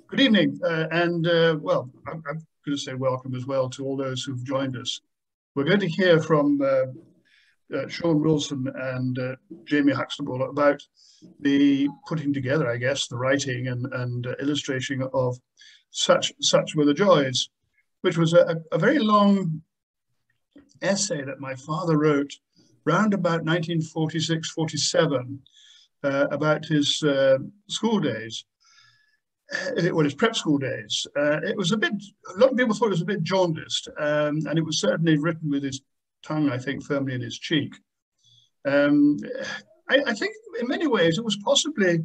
Good evening, well, I'm going to say welcome as well to all those who've joined us. We're going to hear from Sean Wilson and Jamie Huxtable about the putting together, I guess, the writing and illustration of Such Were the Joys, which was a very long essay that my father wrote round about 1946-47 about his school days. His prep school days. It was a lot of people thought it was a bit jaundiced, and it was certainly written with his tongue, I think, firmly in his cheek. I think in many ways it was possibly,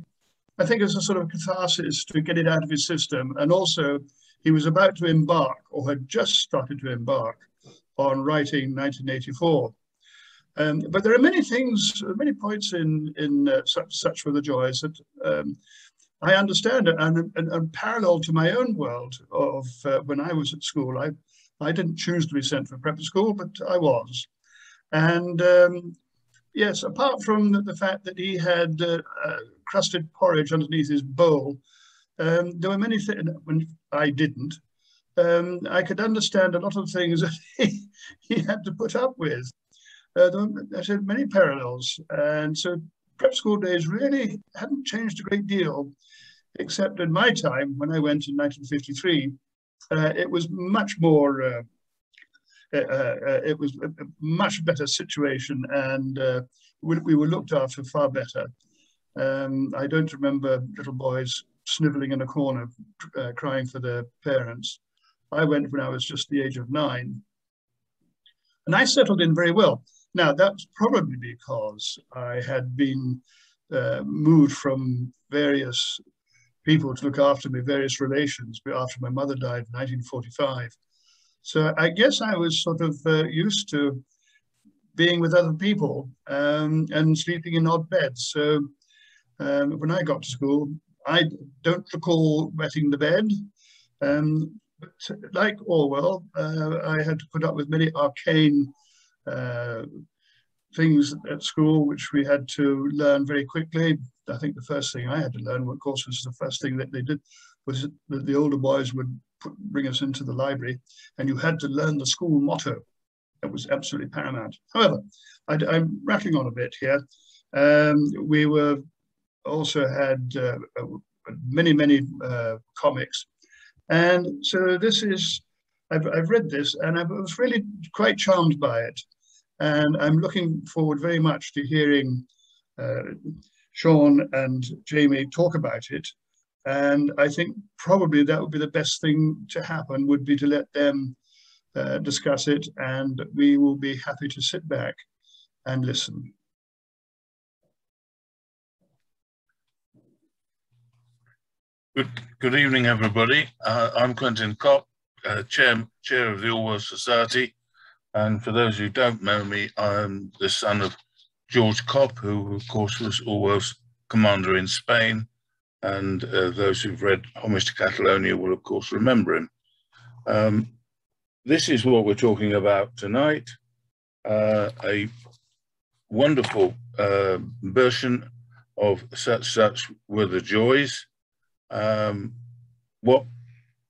I think, as a sort of catharsis to get it out of his system. And also he was about to embark, or had just started to embark, on writing 1984. But there are many things, many points in Such Were the Joys that I understand it, and parallel to my own world of when I was at school. I didn't choose to be sent for prep school, but I was. And yes, apart from the fact that he had crusted porridge underneath his bowl, there were many things when I didn't. I could understand a lot of things that he had to put up with. I said many parallels, and so prep school days really hadn't changed a great deal, except in my time when I went in 1953. It was much more. It was a much better situation, and we were looked after far better. I don't remember little boys snivelling in a corner, crying for their parents. I went when I was just the age of 9, and I settled in very well. Now, that's probably because I had been moved from various people to look after me, various relations, after my mother died in 1945. So I guess I was sort of used to being with other people and sleeping in odd beds. So when I got to school, I don't recall wetting the bed. But like Orwell, I had to put up with many arcane things at school, which we had to learn very quickly. I think the first thing I had to learn, of course, was the first thing that they did was that the older boys would bring us into the library, and you had to learn the school motto. That was absolutely paramount. However, I'm rattling on a bit here. We were also had many comics, and so this is. I've read this, and I was really quite charmed by it. And I'm looking forward very much to hearing Sean and Jamie talk about it. And I think probably that would be the best thing to happen, would be to let them discuss it, and we will be happy to sit back and listen. Good evening, everybody. I'm Quentin Kopp, chair of the Orwell Society. And for those who don't know me, I'm the son of George Kopp, who, of course, was Orwell's commander in Spain. And those who've read Homage to Catalonia will, of course, remember him. This is what we're talking about tonight, a wonderful version of Such Were the Joys. What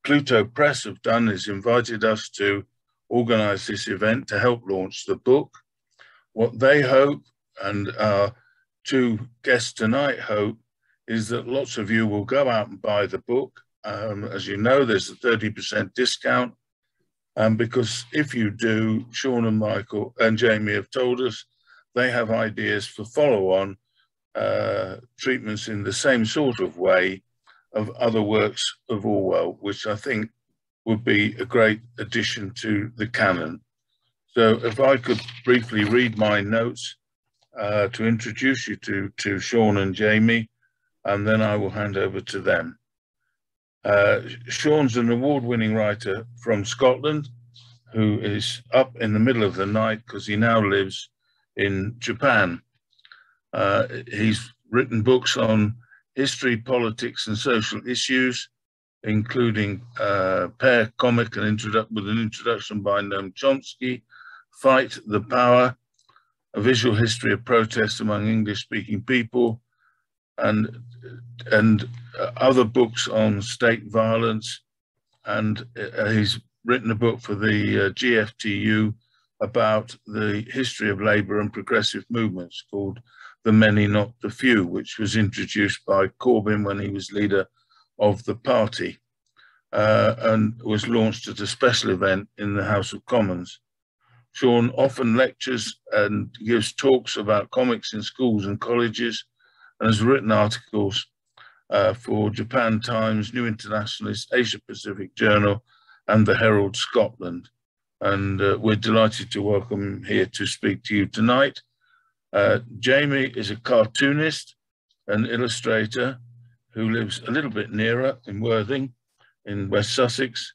Pluto Press have done is invited us to organize this event to help launch the book. What they hope, and our two guests tonight hope, is that lots of you will go out and buy the book. As you know, there's a 30% discount. Because if you do, Sean and Michael and Jamie have told us they have ideas for follow-on treatments in the same sort of way of other works of Orwell, which I think would be a great addition to the canon. So if I could briefly read my notes to introduce you to Sean and Jamie, and then I will hand over to them. Sean's an award-winning writer from Scotland who is up in the middle of the night because he now lives in Japan. He's written books on history, politics, and social issues, including Pair Comic, with an introduction by Noam Chomsky, Fight the Power, A Visual History of Protest Among English-Speaking People, and other books on state violence. And he's written a book for the GFTU about the history of labour and progressive movements called The Many, Not the Few, which was introduced by Corbyn when he was leader of the party, and was launched at a special event in the House of Commons. Sean often lectures and gives talks about comics in schools and colleges, and has written articles for Japan Times, New Internationalist, Asia Pacific Journal, and the Herald Scotland. And we're delighted to welcome him here to speak to you tonight. Jamie is a cartoonist and illustrator who lives a little bit nearer in Worthing in West Sussex,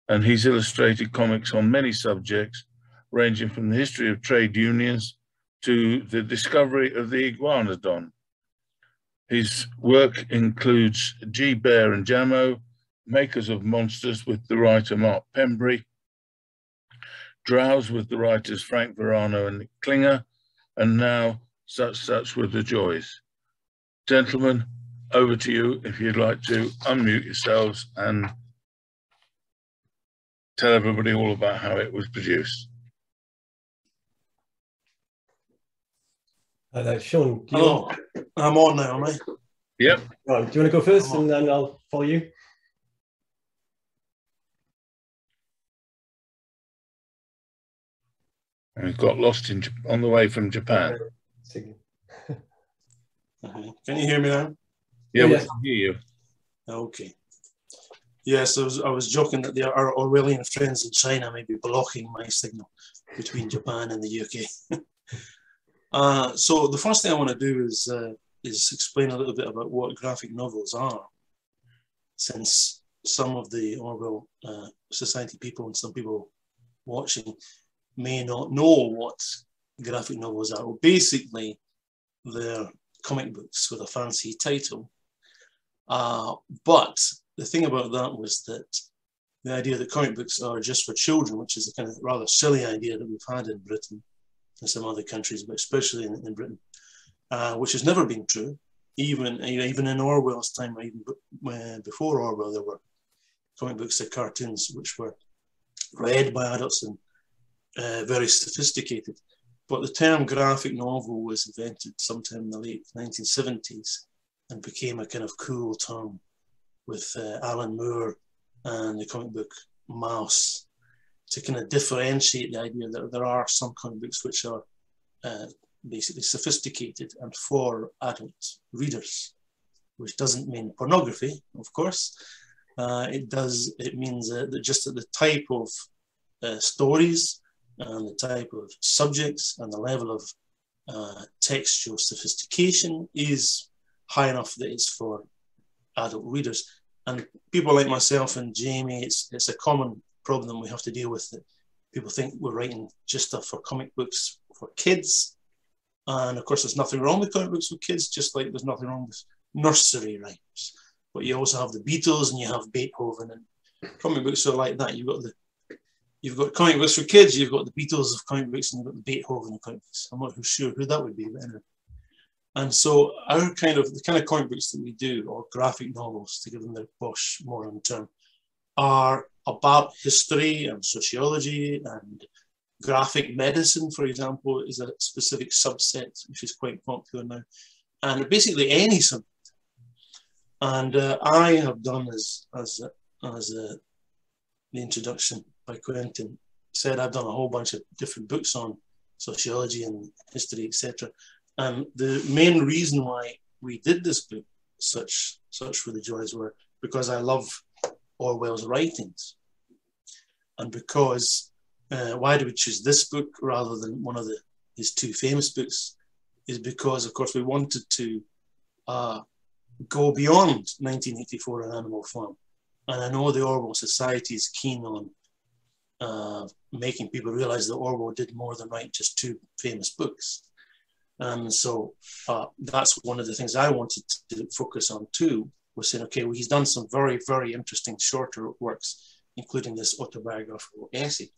and he's illustrated comics on many subjects, ranging from the history of trade unions to the discovery of the iguanodon. His work includes G. Bear and Jamo, Makers of Monsters with the writer Mark Pembry, Drowse with the writers Frank Verano and Nick Klinger, and now Such Were the Joys. Gentlemen, over to you if you'd like to unmute yourselves and tell everybody all about how it was produced. Sean, hello. I'm on now, am I? Yep. Right, do you want to go first and then I'll follow you? And we got lost on the way from Japan. Can you hear me now? Yeah, we can hear you. Okay. Yes, I was joking that our Orwellian friends in China may be blocking my signal between Japan and the UK. So the first thing I want to do is explain a little bit about what graphic novels are, since some of the Orwell Society people and some people watching may not know what graphic novels are. Well, basically, they're comic books with a fancy title. But the thing about that was that the idea that comic books are just for children, which is a kind of rather silly idea that we've had in Britain and some other countries, but especially in Britain, which has never been true. Even in Orwell's time, or even before Orwell, there were comic books and cartoons which were read by adults and very sophisticated. But the term graphic novel was invented sometime in the late 1970s and became a kind of cool term with Alan Moore and the comic book Mouse, to kind of differentiate the idea that there are some comic books which are basically sophisticated and for adult readers, which doesn't mean pornography, of course. It means that just that the type of stories and the type of subjects and the level of textual sophistication is high enough that it's for adult readers. And people like myself and Jamie, it's a common problem we have to deal with, that people think we're writing just stuff for comic books for kids. And of course, there's nothing wrong with comic books for kids, just like there's nothing wrong with nursery rhymes. But you also have the Beatles and you have Beethoven, and comic books are like that. You've got comic books for kids, you've got the Beatles of comic books, and you've got the Beethoven of comic books. I'm not sure who that would be, but anyway. And so the kind of comic books that we do, or graphic novels, to give them their posh modern term, are about history and sociology, and graphic medicine, for example, is a specific subset which is quite popular now, and basically any subject. And I have done, as the introduction by Quentin said, I've done a whole bunch of different books on sociology and history, etc. And the main reason why we did this book, Such Were the Joys, were because I love Orwell's writings. And because, why do we choose this book rather than one of his two famous books, is because, of course, we wanted to go beyond 1984 and Animal Farm. And I know the Orwell Society is keen on making people realize that Orwell did more than write just two famous books. And so that's one of the things I wanted to focus on too, was saying, okay, well, he's done some very, very interesting shorter works, including this autobiographical essay.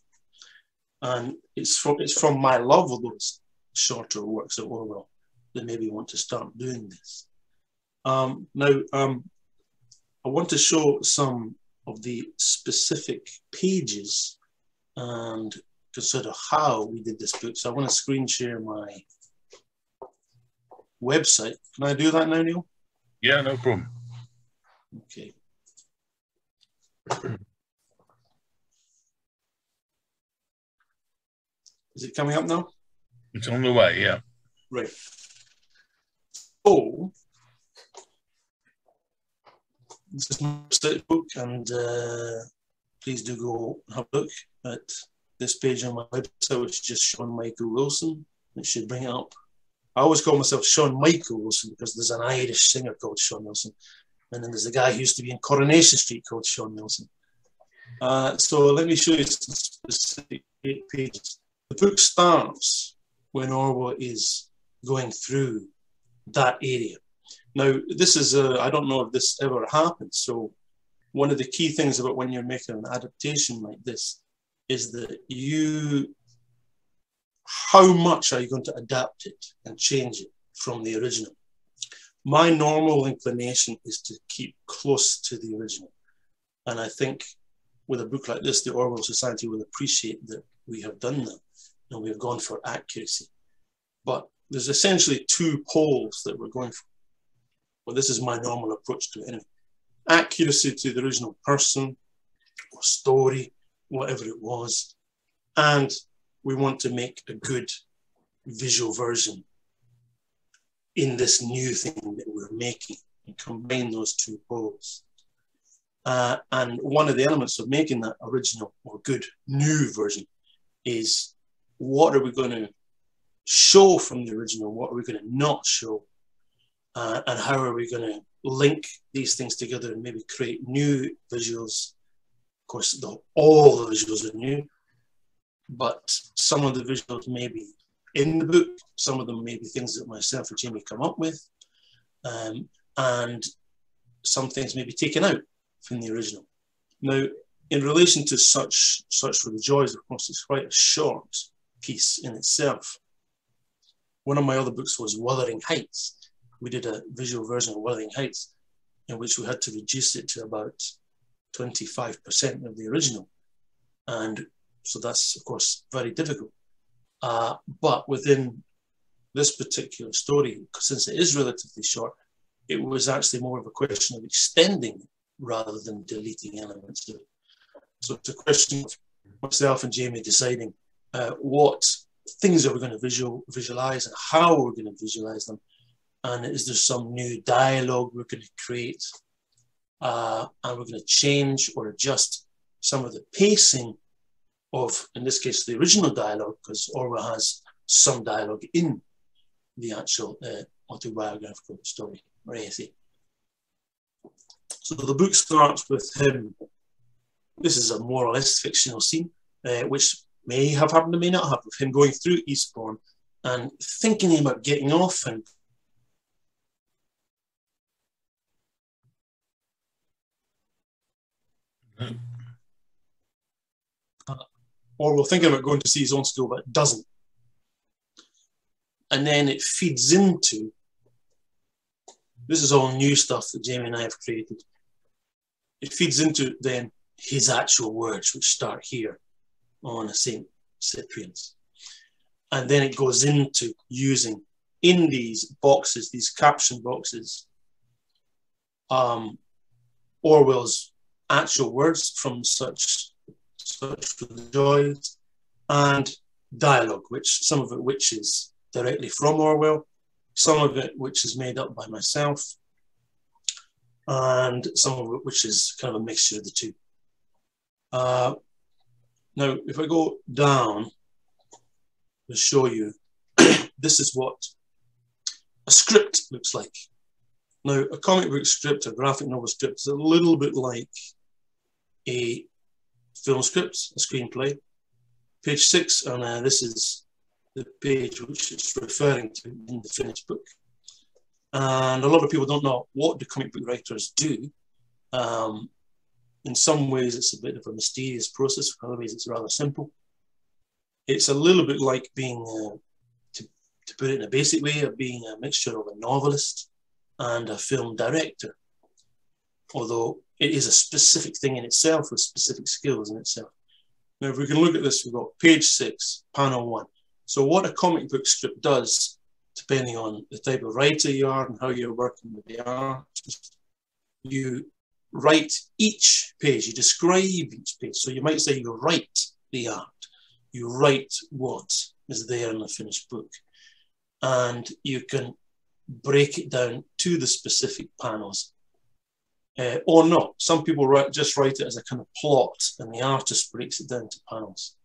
And it's from my love of those shorter works of Orwell that maybe want to start doing this. I want to show some of the specific pages and consider how we did this book. So I want to screen share my website. Can I do that now, Neil? Yeah, no problem. Okay. Is it coming up now? It's on the way, yeah. Right. So, this is my website book, and please do go have a look at this page on my website, which is just Sean Michael Wilson. It should bring it up. I always call myself Sean Michael Wilson because there's an Irish singer called Sean Wilson, and then there's a guy who used to be in Coronation Street called Sean Wilson. So let me show you some specific pages. The book starts when Orwell is going through that area. Now, this is, I don't know if this ever happened. So one of the key things about when you're making an adaptation like this is that how much are you going to adapt it and change it from the original? My normal inclination is to keep close to the original. And I think with a book like this, the Orwell Society will appreciate that we have done that and we have gone for accuracy. But there's essentially two poles that we're going for. Well, this is my normal approach to it anyway. Accuracy to the original person or story, whatever it was. And we want to make a good visual version in this new thing that we're making and combine those two poles. And one of the elements of making that original or good new version is what are we going to show from the original, what are we going to not show, and how are we going to link these things together and maybe create new visuals. Of course, all the visuals are new, but some of the visuals may be in the book, some of them may be things that myself and Jamie come up with, and some things may be taken out from the original. Now, in relation to Such Were the Joys, of course, it's quite a short piece in itself. One of my other books was Wuthering Heights. We did a visual version of Wuthering Heights in which we had to reduce it to about 25% of the original. And so that's, of course, very difficult. But within this particular story, since it is relatively short, it was actually more of a question of extending it rather than deleting elements of it. So it's a question of myself and Jamie deciding what things are we going to visualize and how we're going to visualize them. And is there some new dialogue we're going to create? And we're going to change or adjust some of the pacing of, in this case, the original dialogue, because Orwell has some dialogue in the actual autobiographical story or essay. So the book starts with him. This is a more or less fictional scene, which may have happened or may not have, with him going through Eastbourne and thinking about getting off and Orwell thinking about going to see his own school, but doesn't. And then it feeds into, this is all new stuff that Jamie and I have created. It feeds into then his actual words, which start here on St Cyprian's. And then it goes into using in these boxes, these caption boxes, Orwell's actual words from Such Were the Joys and dialogue, some of it which is directly from Orwell, some of it which is made up by myself, and some of it which is kind of a mixture of the two. Now, if I go down to show you, this is what a script looks like. Now, a comic book script, a graphic novel script is a little bit like a film script, a screenplay. Page 6, and this is the page which it's referring to in the finished book. And a lot of people don't know what do comic book writers do. In some ways, it's a bit of a mysterious process. In other ways, it's rather simple. It's a little bit like being, to put it in a basic way, of being a mixture of a novelist and a film director, although it is a specific thing in itself with specific skills in itself. Now, if we can look at this, we've got page 6, panel 1. So what a comic book script does, depending on the type of writer you are and how you're working with the artist, you write each page, you describe each page. So you might say you write the art, you write what is there in the finished book, and you can break it down to the specific panels. Or not. Some people just write it as a kind of plot, and the artist breaks it down to panels.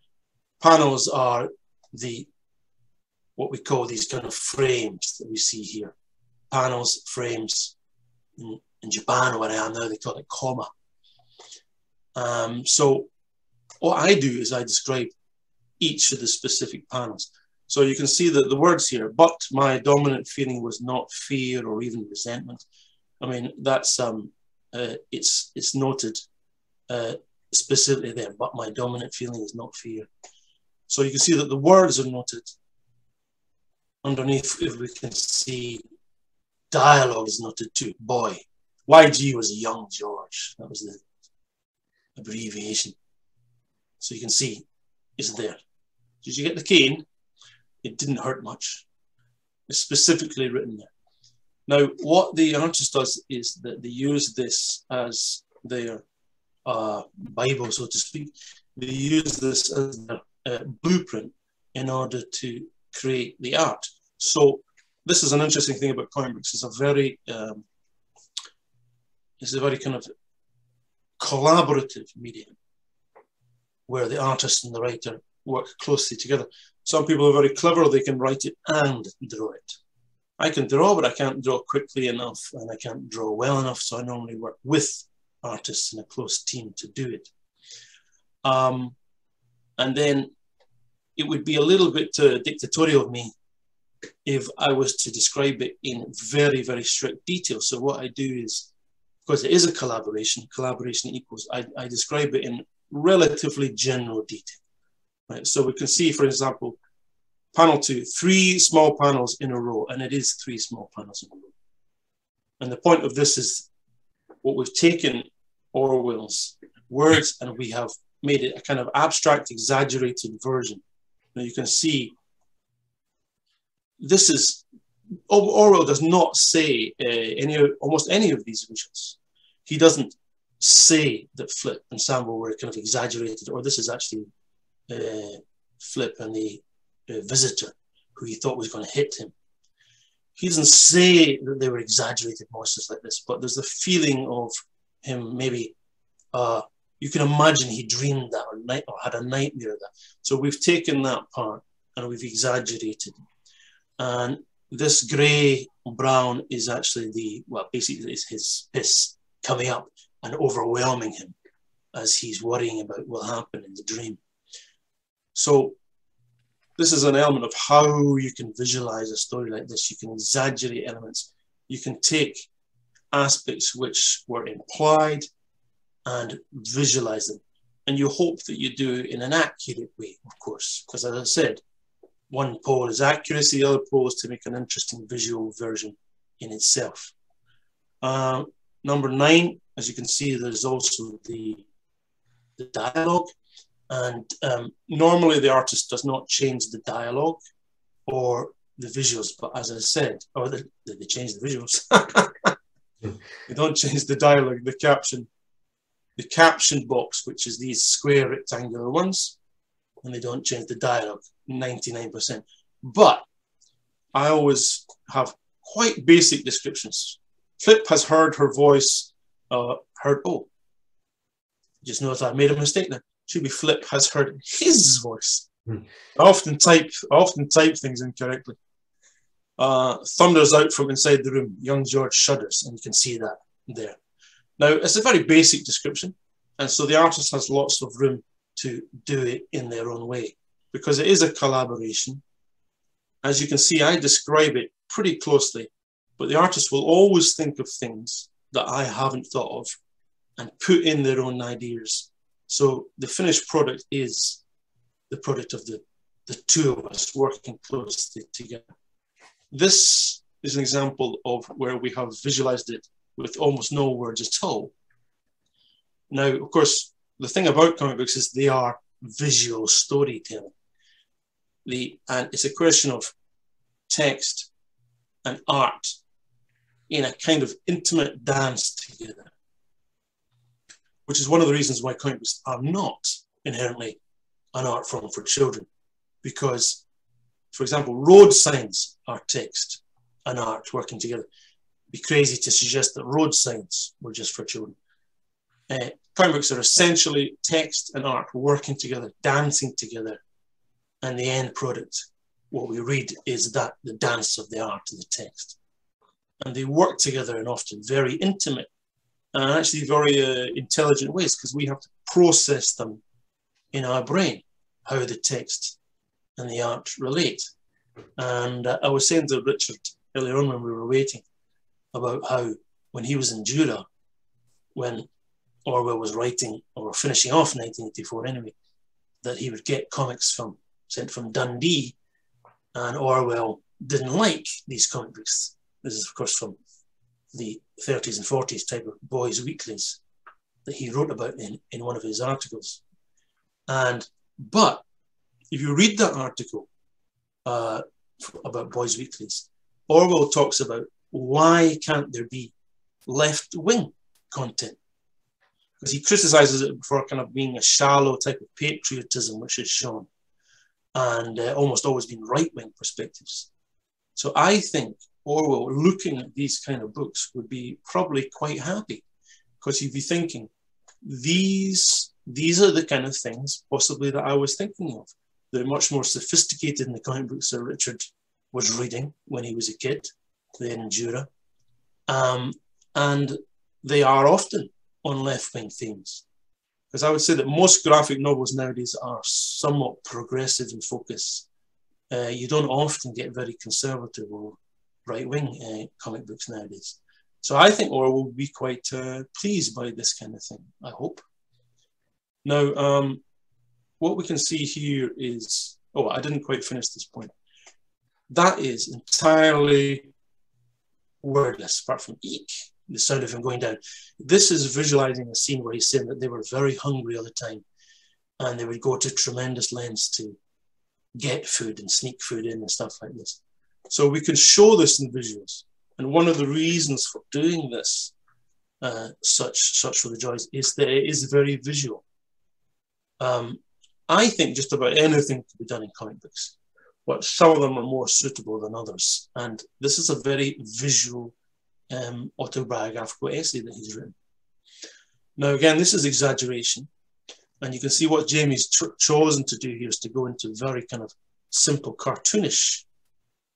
Panels are what we call these kind of frames that we see here. Panels, frames. In Japan, where I am now, they call it comma. So what I do is I describe each of the specific panels. So you can see that the words here, but my dominant feeling was not fear or even resentment. I mean, that's it's noted specifically there, but my dominant feeling is not fear. So you can see that the words are noted. Underneath, if we can see, dialogue is noted too. Boy, YG was a young George. That was the abbreviation. So you can see it's there. Did you get the cane? It didn't hurt much. It's specifically written there. Now, what the artist does is that they use this as their Bible, so to speak. They use this as their blueprint in order to create the art. So this is an interesting thing about comic books. It's a very kind of collaborative medium where the artist and the writer work closely together. Some people are very clever, they can write it and draw it. I can draw, but I can't draw quickly enough and I can't draw well enough, so I normally work with artists in a close team to do it. And then it would be a little bit dictatorial of me if I was to describe it in very, very strict detail. So what I do is, because it is a collaboration equals, I describe it in relatively general detail. Right? So we can see, for example, panel 2, 3 small panels in a row, and it is 3 small panels in a row. And the point of this is what we've taken Orwell's words and we have made it a kind of abstract, exaggerated version. Now you can see this is, Orwell does not say almost any of these visuals. He doesn't say that Flip and Sambo were kind of exaggerated, or this is actually Flip and the visitor who he thought was going to hit him. He doesn't say that they were exaggerated monsters like this, but there's the feeling of him maybe, you can imagine he dreamed that or had a nightmare of that. So we've taken that part and we've exaggerated. And this grey brown is actually basically is his piss coming up and overwhelming him as he's worrying about what will happen in the dream. So this is an element of how you can visualize a story like this. You can exaggerate elements. You can take aspects which were implied and visualize them. And you hope that you do it in an accurate way, of course, because as I said, one pole is accuracy, the other pole is to make an interesting visual version in itself. Number 9, as you can see, there's also the dialogue. And normally the artist does not change the dialogue or the visuals, but as I said, they change the visuals. They don't change the dialogue, the caption box, which is these square rectangular ones, and they don't change the dialogue 99%. But I always have quite basic descriptions. Flip has heard her voice, just noticed I made a mistake there. Should be Flip has heard his voice. I often type things incorrectly. Thunders out from inside the room. Young George shudders, and you can see that there. Now, it's a very basic description, and so the artist has lots of room to do it in their own way, because it is a collaboration. As you can see, I describe it pretty closely, but the artist will always think of things that I haven't thought of and put in their own ideas. So the finished product is the product of the two of us working closely together. This is an example of where we have visualized it with almost no words at all. Now, of course, the thing about comic books is they are visual storytelling. And it's a question of text and art in a kind of intimate dance together, which is one of the reasons why comic books are not inherently an art form for children. Because, for example, road signs are text and art working together. It'd be crazy to suggest that road signs were just for children. Comic books are essentially text and art working together, dancing together, and the end product, what we read, is that the dance of the art and the text. And they work together in often very intimate and actually very intelligent ways, because we have to process them in our brain, how the text and the art relate. And I was saying to Richard earlier on when we were waiting about how when he was in Jura, when Orwell was writing, or finishing off 1984 anyway, that he would get comics sent from Dundee, and Orwell didn't like these comic books. This is, of course, from the 30s and 40s type of boys' weeklies that he wrote about in one of his articles. But if you read that article about boys' weeklies, Orwell talks about why can't there be left-wing content? Because he criticizes it for kind of being a shallow type of patriotism, which is shown, and almost always been right-wing perspectives. So I think Orwell, looking at these kind of books, would be probably quite happy, because he'd be thinking, these are the kind of things possibly that I was thinking of. They're much more sophisticated than the comic books that Richard was reading when he was a kid, there in Jura. And they are often on left-wing themes. Because I would say that most graphic novels nowadays are somewhat progressive in focus. You don't often get very conservative or right-wing comic books nowadays. So I think Orwell will be quite pleased by this kind of thing, I hope. Now, what we can see here is, oh, I didn't quite finish this point. That is entirely wordless, apart from eek, the sound of him going down. This is visualizing a scene where he's saying that they were very hungry all the time, and they would go to tremendous lengths to get food and sneak food in and stuff like this. So we can show this in visuals. And one of the reasons for doing this, such for the joys, is that it is very visual. I think just about anything can be done in comic books, but some of them are more suitable than others. And this is a very visual autobiographical essay that he's written. Now, again, this is exaggeration. And you can see what Jamie's chosen to do here is to go into very kind of simple cartoonish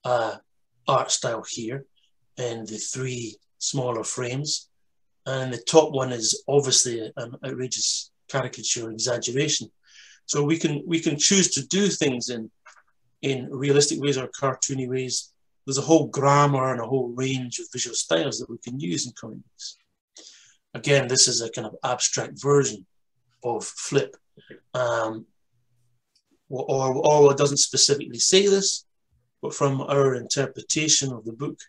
art style here in the three smaller frames. And the top one is obviously an outrageous caricature exaggeration. So we can choose to do things in realistic ways or cartoony ways. There's a whole grammar and a whole range of visual styles that we can use in comic books. Again, this is a kind of abstract version of Flip. Orwell doesn't specifically say this, but from our interpretation of the book,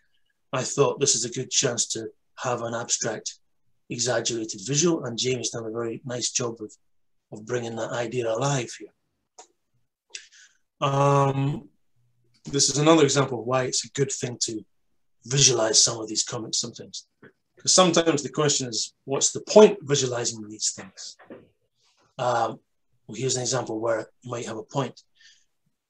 I thought this is a good chance to have an abstract, exaggerated visual, and Jamie's done a very nice job of bringing that idea alive here. This is another example of why it's a good thing to visualize some of these comics sometimes. Because sometimes the question is, what's the point of visualizing these things? Well, here's an example where you might have a point.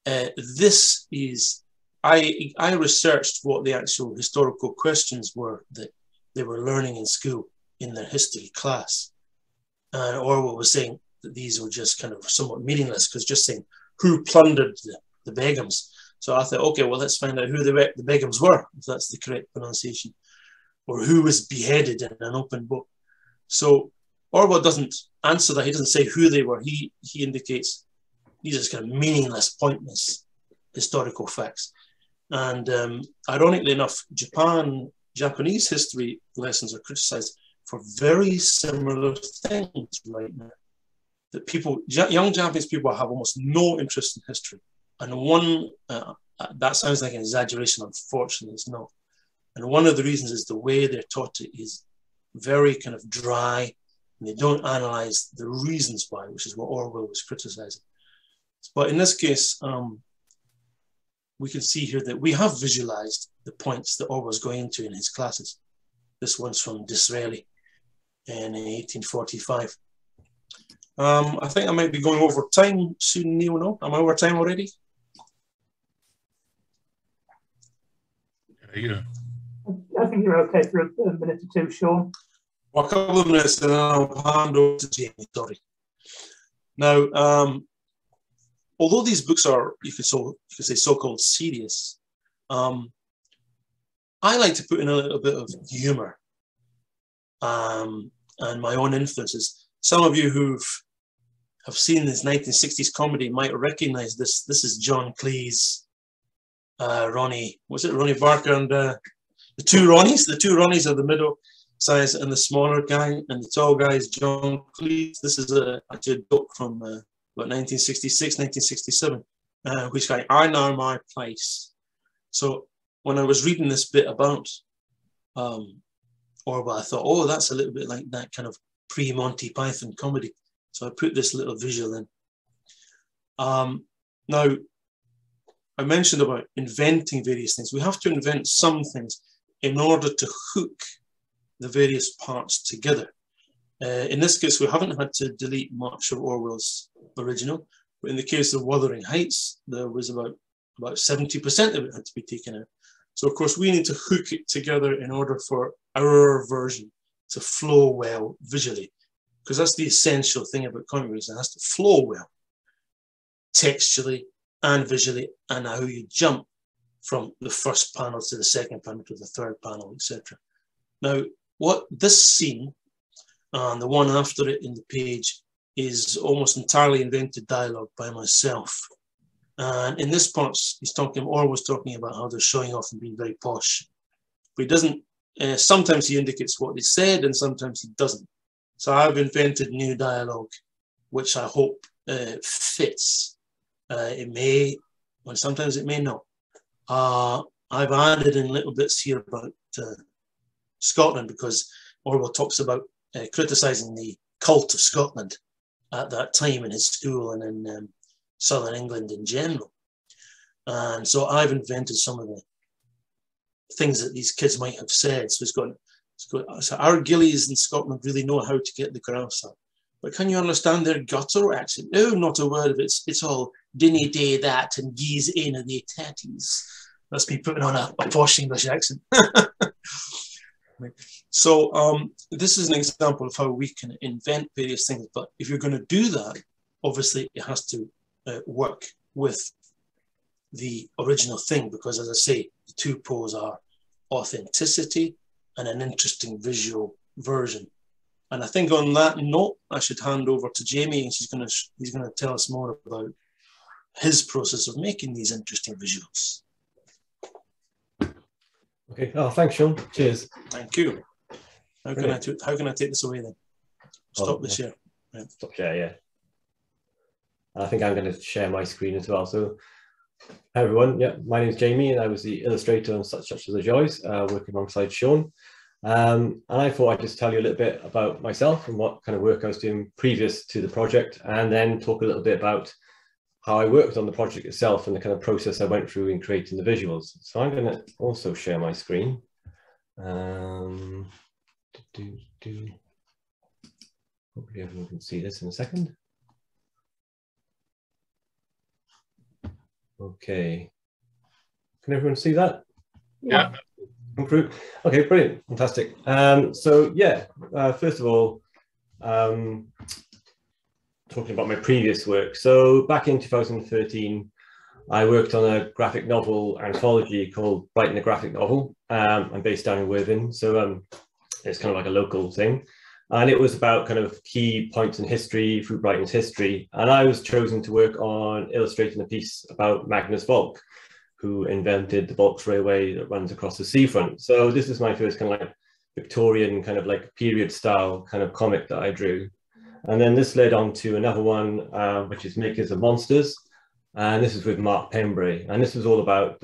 This is, I researched what the actual historical questions were that they were learning in school in their history class. And Orwell was saying that these were just kind of somewhat meaningless, because just saying who plundered the Begums. So I thought, okay, well, let's find out who the Begums were, if that's the correct pronunciation, or who was beheaded in an open boat. So Orwell doesn't answer that. He doesn't say who they were. He indicates these are kind of meaningless, pointless historical facts. And ironically enough, Japanese history lessons are criticized for very similar things right now. That young Japanese people have almost no interest in history. And that sounds like an exaggeration, unfortunately it's not. And one of the reasons is the way they're taught it is very kind of dry, and they don't analyze the reasons why, which is what Orwell was criticizing. But in this case, we can see here that we have visualized the points that Orwell's going into in his classes. This one's from Disraeli in 1845. I think I might be going over time soon, Neil. No? Am I over time already? Yeah. I think you're okay for a minute or two, Sean. Well, a couple of minutes, and then I'll hand over to Jamie. Sorry. Now, although these books are, you could say, so-called serious, I like to put in a little bit of humour and my own influences. Some of you who have seen this 1960s comedy might recognise this. This is John Cleese, Ronnie Barker, and the two Ronnies. The two Ronnies are the middle size and the smaller guy, and the tall guy is John Cleese. This is actually a book from about 1966, 1967, which guy, I know my place. So when I was reading this bit about Orwell, I thought, oh, that's a little bit like that kind of pre-Monty Python comedy. So I put this little visual in. Now, I mentioned about inventing various things. We have to invent some things in order to hook the various parts together. In this case, we haven't had to delete much of Orwell's original, but in the case of Wuthering Heights, there was about 70% of it had to be taken out. So of course, we need to hook it together in order for our version to flow well visually, because that's the essential thing about comic books. It has to flow well, textually and visually, and how you jump from the first panel to the second panel to the third panel, etc. Now, what this scene and the one after it in the page is almost entirely invented dialogue by myself. And in this part, Orwell was talking about how they're showing off and being very posh. But he doesn't, sometimes he indicates what he said and sometimes he doesn't. So I've invented new dialogue, which I hope fits. It may, well, sometimes it may not. I've added in little bits here about Scotland, because Orwell talks about criticising the cult of Scotland at that time in his school and in southern England in general. And so I've invented some of the things that these kids might have said. So so our gillies in Scotland really know how to get the grouse up. But can you understand their guttural accent? No, not a word of it. It's all dinny day that and geese in and the tatties. That's me putting on a posh English accent. So this is an example of how we can invent various things. But if you're going to do that, obviously it has to work with the original thing, because as I say, the two poles are authenticity and an interesting visual version. And I think on that note, I should hand over to Jamie, and he's going to tell us more about his process of making these interesting visuals. Okay. Oh, thanks, Sean. Cheers. Thank you. How can I take this away then? Stop the share. Right. Stop share, yeah. I think I'm going to share my screen as well. So, hi everyone. Yeah, my name is Jamie, and I was the illustrator on Such as the Joys, working alongside Sean. And I thought I'd just tell you a little bit about myself and what kind of work I was doing previous to the project, and then talk a little bit about how I worked on the project itself and the kind of process I went through in creating the visuals. So I'm going to also share my screen. Hopefully everyone can see this in a second. Okay. Can everyone see that? Yeah. Okay, brilliant, fantastic. So yeah, first of all, talking about my previous work. So back in 2013, I worked on a graphic novel anthology called Brighton, a Graphic Novel. I'm based down in Worthing, so it's kind of like a local thing. And it was about kind of key points in history through Brighton's history. And I was chosen to work on illustrating a piece about Magnus Volk, who invented the Volks Railway that runs across the seafront. So this is my first kind of like Victorian kind of like period style kind of comic that I drew. And then this led on to another one, which is Makers of Monsters. And this is with Mark Pembury. And this was all about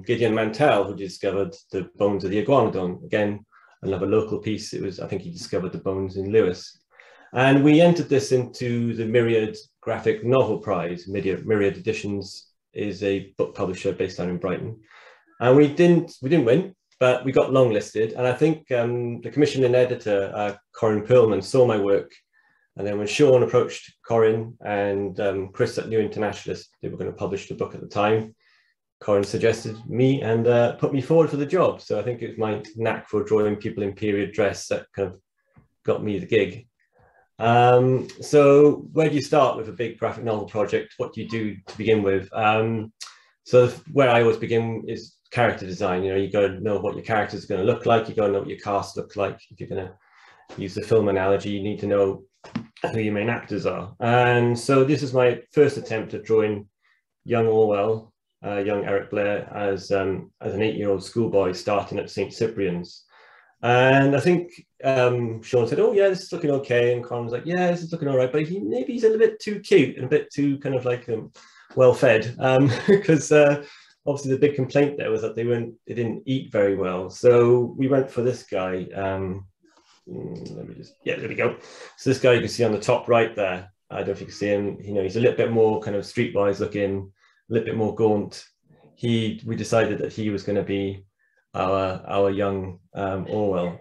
Gideon Mantell, who discovered the bones of the iguanodon. Again, another local piece. It was, I think he discovered the bones in Lewis. And we entered this into the Myriad Graphic Novel Prize. Myriad Editions is a book publisher based down in Brighton. And we didn't win, but we got longlisted. And I think the commissioning editor, Corinne Perlman, saw my work. And then when Sean approached Corinne and Chris at New Internationalist, they were going to publish the book at the time, Corinne suggested me and put me forward for the job. So I think it was my knack for drawing people in period dress that kind of got me the gig. So where do you start with a big graphic novel project? What do you do to begin with? So where I always begin is character design. You know, you got to know what your characters are going to look like. You got to know what your cast looks like. If you're going to use the film analogy, you need to know who your main actors are. And so this is my first attempt at drawing young Orwell, young Eric Blair as an 8-year-old schoolboy starting at St Cyprian's. And I think Sean said, "Oh yeah, this is looking okay," and Corin was like, "Yeah, this is looking all right, but maybe he's a little bit too cute and a bit too kind of like well fed," because obviously the big complaint there was that they didn't eat very well. So we went for this guy. Let me just, yeah, there we go. So this guy you can see on the top right there. I don't know if you can see him. You know, he's a little bit more kind of streetwise looking, a little bit more gaunt. We decided that he was going to be our young Orwell.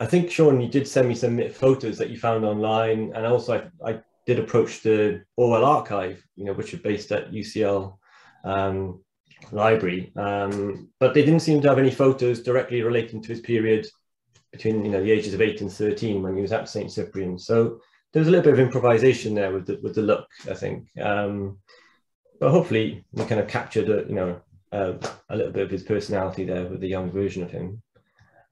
I think, Sean, you did send me some photos that you found online, and also I did approach the Orwell archive, you know, which is based at UCL library, but they didn't seem to have any photos directly relating to his period between, you know, the ages of 8 and 13 when he was at St Cyprian. So there was a little bit of improvisation there with the look, I think, but hopefully we kind of captured a little bit of his personality there with the young version of him.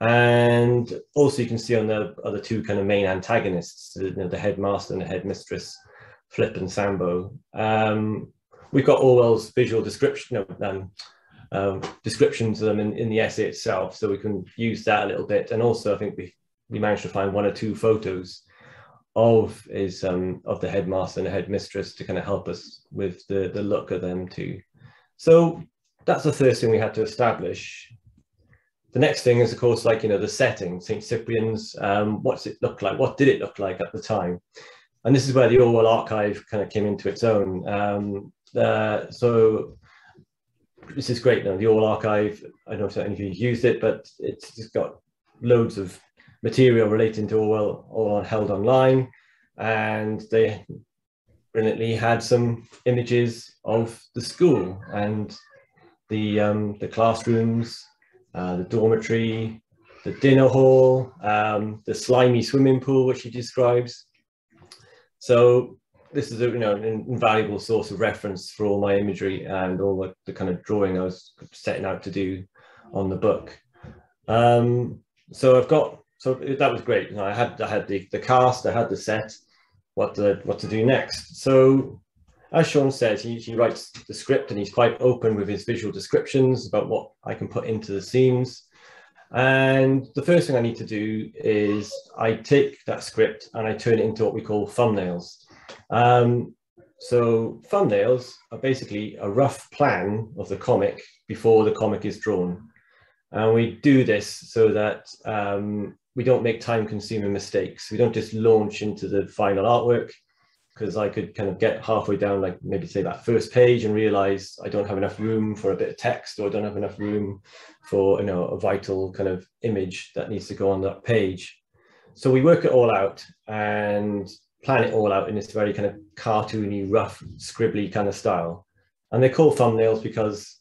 And also you can see on the other two kind of main antagonists, you know, the headmaster and the headmistress, Flip and Sambo. We've got Orwell's visual description, descriptions of them in the essay itself, so we can use that a little bit. And also I think we managed to find 1 or 2 photos of his of the headmaster and the headmistress to kind of help us with the look of them too. So that's the first thing we had to establish. The next thing is, of course, like, you know, the setting, St Cyprian's. What's it look like? What did it look like at the time? And this is where the Orwell archive kind of came into its own. So this is great. Now, the Orwell archive, I don't know if any of you used it, but it's just got loads of material relating to Orwell, all held online. And they brilliantly had some images of the school and the classrooms, the dormitory, the dinner hall, the slimy swimming pool, which he describes. So this is an invaluable source of reference for all my imagery and all the kind of drawing I was setting out to do on the book. So that was great. You know, I had the cast, I had the set, what to do next. So as Sean says, he writes the script and he's quite open with his visual descriptions about what I can put into the scenes. And the first thing I need to do is I take that script and I turn it into what we call thumbnails. So thumbnails are basically a rough plan of the comic before the comic is drawn. And we do this so that we don't make time-consuming mistakes. We don't just launch into the final artwork, because I could kind of get halfway down, like maybe say that first page, and realize I don't have enough room for a bit of text, or I don't have enough room for, you know, a vital kind of image that needs to go on that page. So we work it all out and plan it all out in this very kind of cartoony, rough, scribbly kind of style. And they're called thumbnails because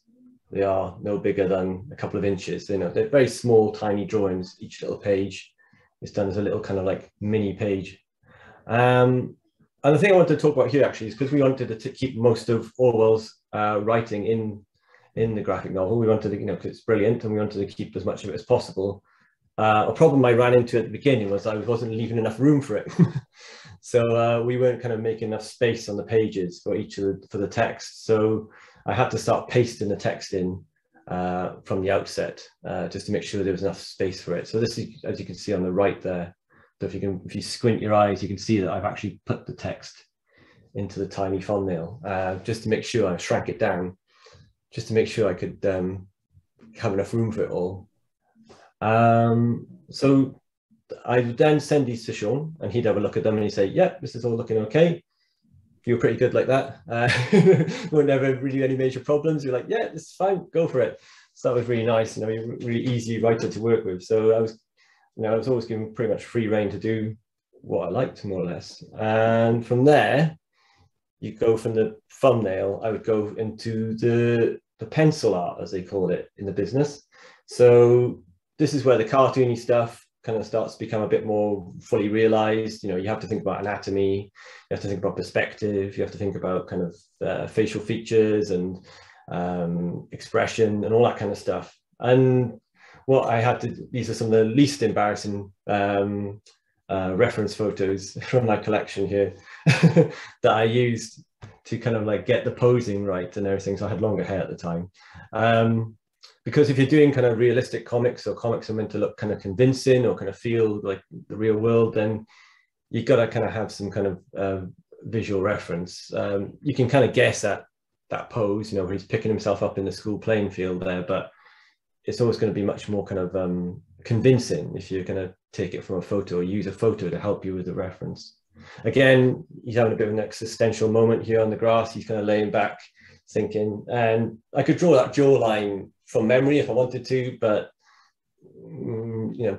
they are no bigger than a couple of inches. You know, they're very small, tiny drawings. Each little page is done as a little kind of like mini page. And the thing I wanted to talk about here actually is because we wanted to keep most of Orwell's writing in the graphic novel. We wanted to, you know, because it's brilliant, and we wanted to keep as much of it as possible. A problem I ran into at the beginning was I wasn't leaving enough room for it. So we weren't kind of making enough space on the pages for for the text. So I had to start pasting the text in from the outset, just to make sure there was enough space for it. So this is, as you can see on the right there. So if you squint your eyes, you can see that I've actually put the text into the tiny thumbnail, just to make sure I shrank it down, just to make sure I could have enough room for it all. So I would then send these to Sean, and he'd have a look at them and he'd say, "Yep, this is all looking okay. You're pretty good like that. Weren't ever really any major problems." You're like, "Yeah, this is fine, go for it." So that was really nice. You're a really easy writer to work with. So I was always given pretty much free rein to do what I liked, more or less. And from there, you go from the thumbnail, I would go into the pencil art, as they call it in the business. So this is where the cartoony stuff kind of starts to become a bit more fully realized. You have to think about anatomy, you have to think about perspective, you have to think about kind of facial features and expression and all that kind of stuff. And what I had to, these are some of the least embarrassing reference photos from my collection here that I used to kind of like get the posing right and everything. So I had longer hair at the time. Because if you're doing kind of realistic comics, or comics are meant to look kind of convincing or kind of feel like the real world, then you've got to kind of have some kind of visual reference. You can kind of guess at that pose, where he's picking himself up in the school playing field there, but it's always going to be much more kind of convincing if you're going to take it from a photo or use a photo to help you with the reference. Again, he's having a bit of an existential moment here on the grass. He's kind of laying back thinking, and I could draw that jawline from memory if I wanted to, but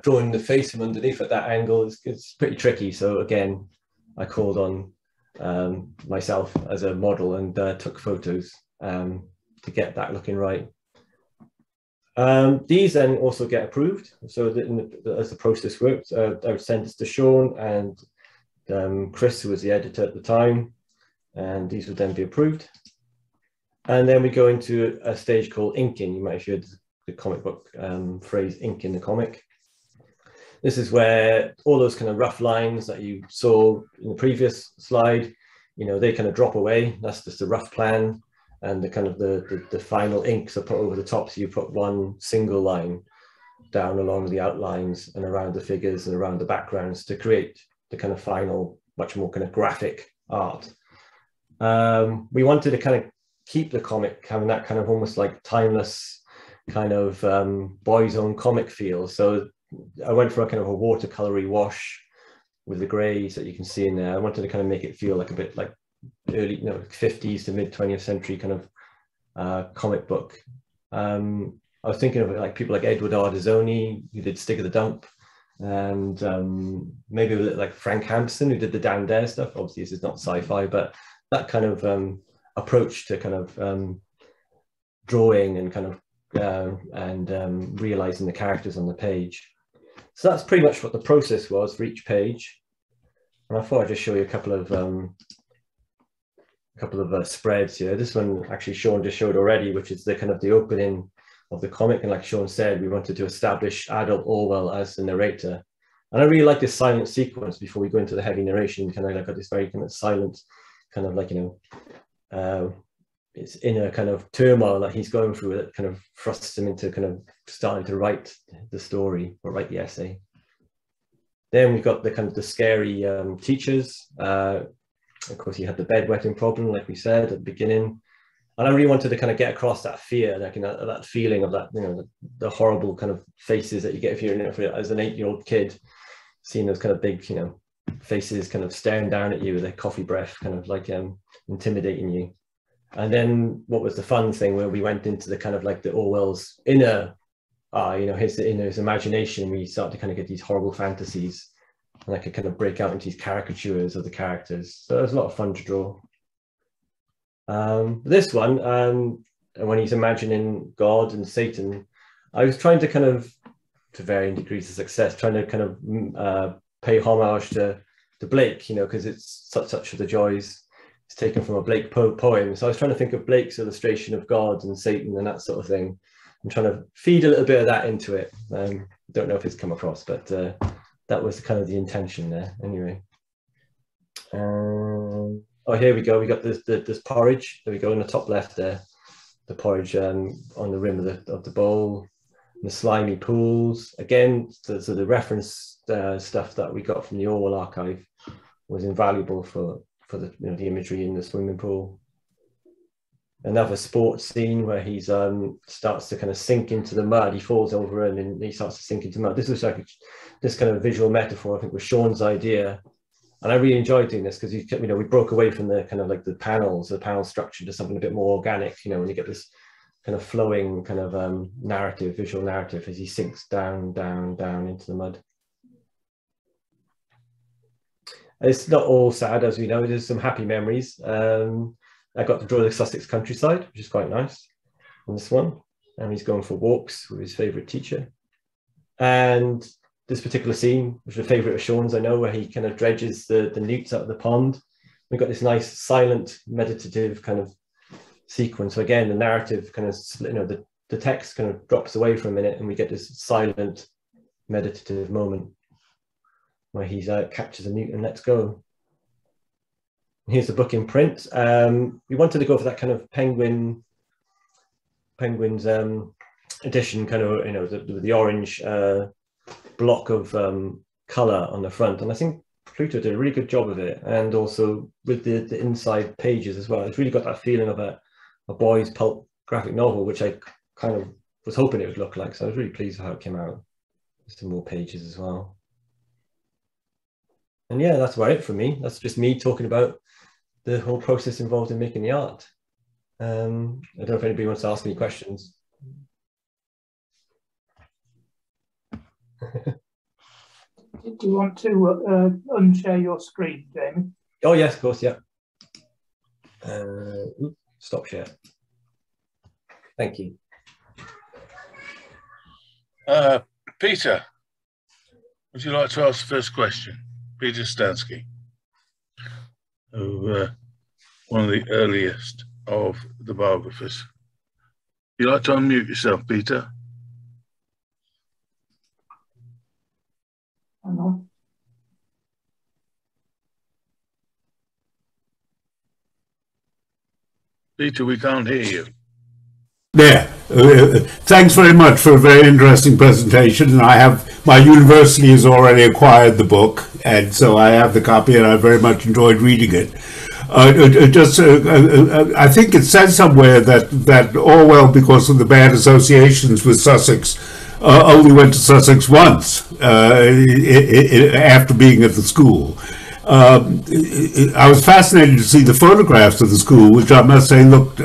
drawing the face from underneath at that angle is pretty tricky. So again, I called on myself as a model and took photos to get that looking right. These then also get approved. So as the process worked, I would send this to Sean and Chris, who was the editor at the time, and these would then be approved. And then we go into a stage called inking. You might have heard the comic book phrase, ink in the comic. This is where all those kind of rough lines that you saw in the previous slide, they kind of drop away. That's just a rough plan. And the kind of the final inks are put over the top. So you put one single line down along the outlines and around the figures and around the backgrounds to create the kind of final, much more kind of graphic art. We wanted to kind of keep the comic having that kind of almost like timeless kind of boys own comic feel. So I went for a kind of a watercolory wash with the grays that you can see in there. I wanted to kind of make it feel like a bit like early 50s to mid 20th century kind of comic book. I was thinking of like people like Edward Ardizoni, who did Stig of the Dump, and maybe like Frank Hampson, who did the Down Dare stuff. Obviously this is not sci-fi, but that kind of approach to kind of drawing and kind of realizing the characters on the page. So that's pretty much what the process was for each page. And I thought I'd just show you a couple of spreads here. This one actually Sean just showed already, which is the kind of the opening of the comic. And like Sean said, we wanted to establish adult Orwell as the narrator. And I really like this silent sequence before we go into the heavy narration. Kind of like got this very kind of silent, kind of like, it's inner kind of turmoil that he's going through that kind of thrusts him into kind of starting to write the story or write the essay. Then we've got the kind of the scary teachers. Of course, he had the bedwetting problem, like we said at the beginning. And I really wanted to kind of get across that fear, like that feeling of that, the horrible kind of faces that you get if you're as an 8-year-old kid, seeing those kind of big, faces kind of staring down at you with their coffee breath, kind of like intimidating you. And then what was the fun thing where we went into the kind of like the Orwell's inner, his imagination. We start to kind of get these horrible fantasies, and I could kind of break out into these caricatures of the characters. So it was a lot of fun to draw. This one, when he's imagining God and Satan, I was trying to kind of, to varying degrees of success, trying to kind of pay homage to Blake, because it's such of the joys. It's taken from a Blake poem. So I was trying to think of Blake's illustration of God and Satan and that sort of thing. I'm trying to feed a little bit of that into it. Don't know if it's come across, but that was kind of the intention there anyway. Oh, here we go. We got this porridge. There we go in the top left there. The porridge on the rim of the bowl. And the slimy pools. Again, so the reference stuff that we got from the Orwell archive was invaluable for for the the imagery in the swimming pool. Another sports scene where he's starts to kind of sink into the mud. He falls over and then he starts to sink into mud. This was like this kind of visual metaphor, I think, was Sean's idea, and I really enjoyed doing this because we broke away from the kind of like the panel structure to something a bit more organic. When you get this kind of flowing kind of visual narrative as he sinks down into the mud. It's not all sad, as we know. There's some happy memories. I got to draw the Sussex countryside, which is quite nice on this one. And he's going for walks with his favourite teacher. And this particular scene, which is a favourite of Sean's, I know, where he kind of dredges the newts out of the pond. We've got this nice, silent, meditative kind of sequence. So again, the narrative kind of, the text kind of drops away for a minute and we get this silent, meditative moment where he captures a newt and lets go. Here's the book in print. We wanted to go for that kind of Penguin's edition, kind of the orange block of color on the front, and I think Pluto did a really good job of it, and also with the inside pages as well. It's really got that feeling of a boys' pulp graphic novel, which I kind of was hoping it would look like. So I was really pleased with how it came out. Some more pages as well. And yeah, that's about it for me. That's just me talking about the whole process involved in making the art. I don't know if anybody wants to ask any questions. Do you want to unshare your screen, Jamie? Oh yes, of course, yeah. Stop share. Thank you. Peter, would you like to ask the first question? Peter Stansky, one of the earliest of the biographers. Would you like to unmute yourself, Peter? Hang on. Peter, we can't hear you. There. Thanks very much for a very interesting presentation. And my university has already acquired the book, and so I have the copy, and I very much enjoyed reading it. I think it says somewhere that Orwell, because of the bad associations with Sussex, only went to Sussex once after being at the school. I was fascinated to see the photographs of the school, which I must say looked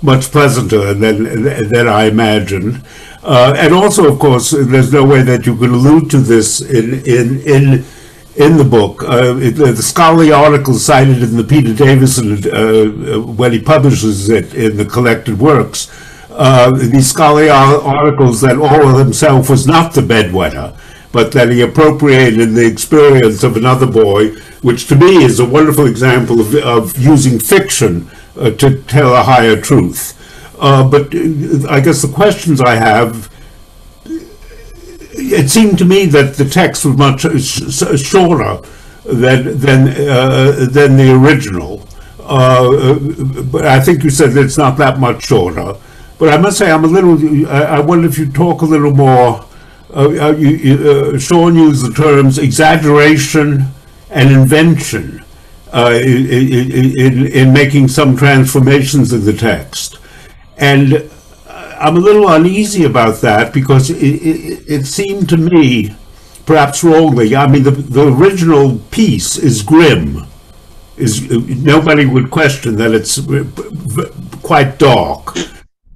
much pleasanter than I imagined. And also, of course, there's no way that you could allude to this in the book. The scholarly articles cited in the Peter Davison, when he publishes it in the collected works, these scholarly articles that Orwell himself was not the bedwetter, but that he appropriated the experience of another boy, which to me is a wonderful example of using fiction to tell a higher truth. But I guess the questions I have, it seemed to me that the text was much shorter than the original. But I think you said that it's not that much shorter. But I must say, I wonder if you'd talk a little more. Sean used the terms exaggeration and invention in making some transformations of the text. And I'm a little uneasy about that because it seemed to me, perhaps wrongly, I mean, the original piece is grim. Nobody would question that it's quite dark.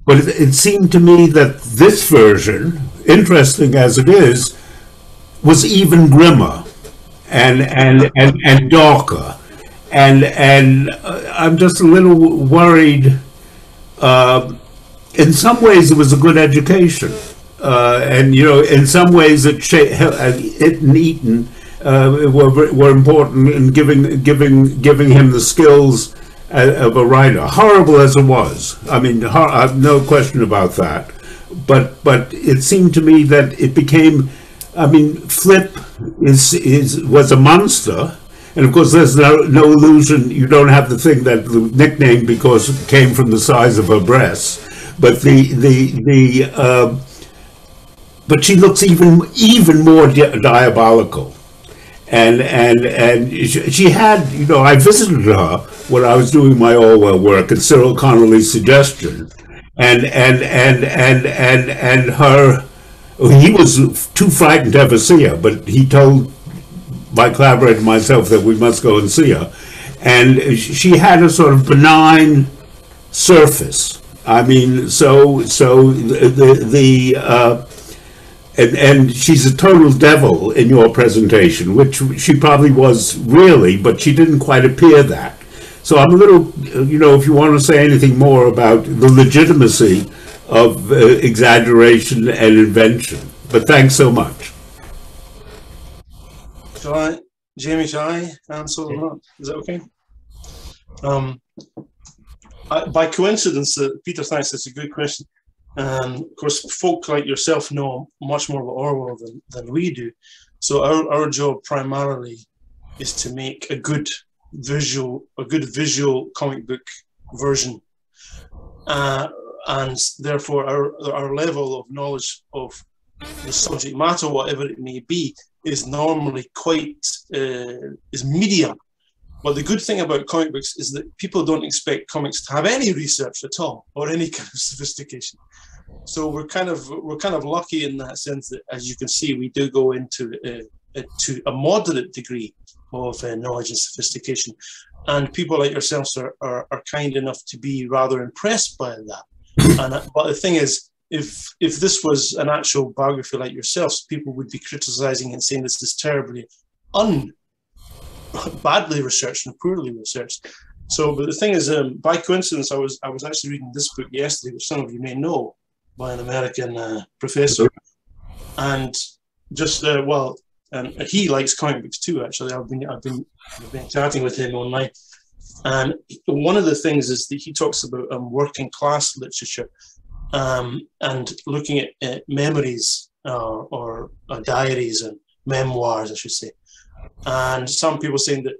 But it seemed to me that this version, interesting as it is, was even grimmer and darker. And I'm just a little worried. In some ways, it was a good education. And, in some ways, it and Eton were important in giving him the skills of a writer, horrible as it was. I mean, no question about that. But it seemed to me that it became. I mean, Flip was a monster, and of course, there's no illusion. You don't have to think that the nickname because it came from the size of her breasts. But but she looks even more diabolical. And she had, you know, I visited her when I was doing my Orwell work at Cyril Connolly's suggestion, and her, he was too frightened to ever see her, but he told my collaborator and myself that we must go and see her, and she had a sort of benign surface. I mean, and she's a total devil in your presentation, which she probably was really, but she didn't quite appear that. So I'm a little, you know, if you want to say anything more about the legitimacy of exaggeration and invention. But thanks so much. Jamie, shall I answer or not? Is that okay? By coincidence, Peter, thanks, that's a good question. Of course, folk like yourself know much more about Orwell than we do. So our job primarily is to make a good visual comic book version, and therefore our level of knowledge of the subject matter, whatever it may be, is normally quite is medium. But the good thing about comic books is that people don't expect comics to have any research at all or any kind of sophistication. So we're kind of lucky in that sense that, as you can see, we do go into to a moderate degree of knowledge and sophistication, and people like yourselves are kind enough to be rather impressed by that. But the thing is, if this was an actual biography like yourselves, people would be criticizing and saying this is terribly badly researched and poorly researched. So, but the thing is, by coincidence, I was actually reading this book yesterday, which some of you may know, by an American professor, and just and he likes comic books too. Actually, I've been chatting with him online, and one of the things is that he talks about working class literature, and looking at memories or diaries and memoirs, I should say. And some people saying that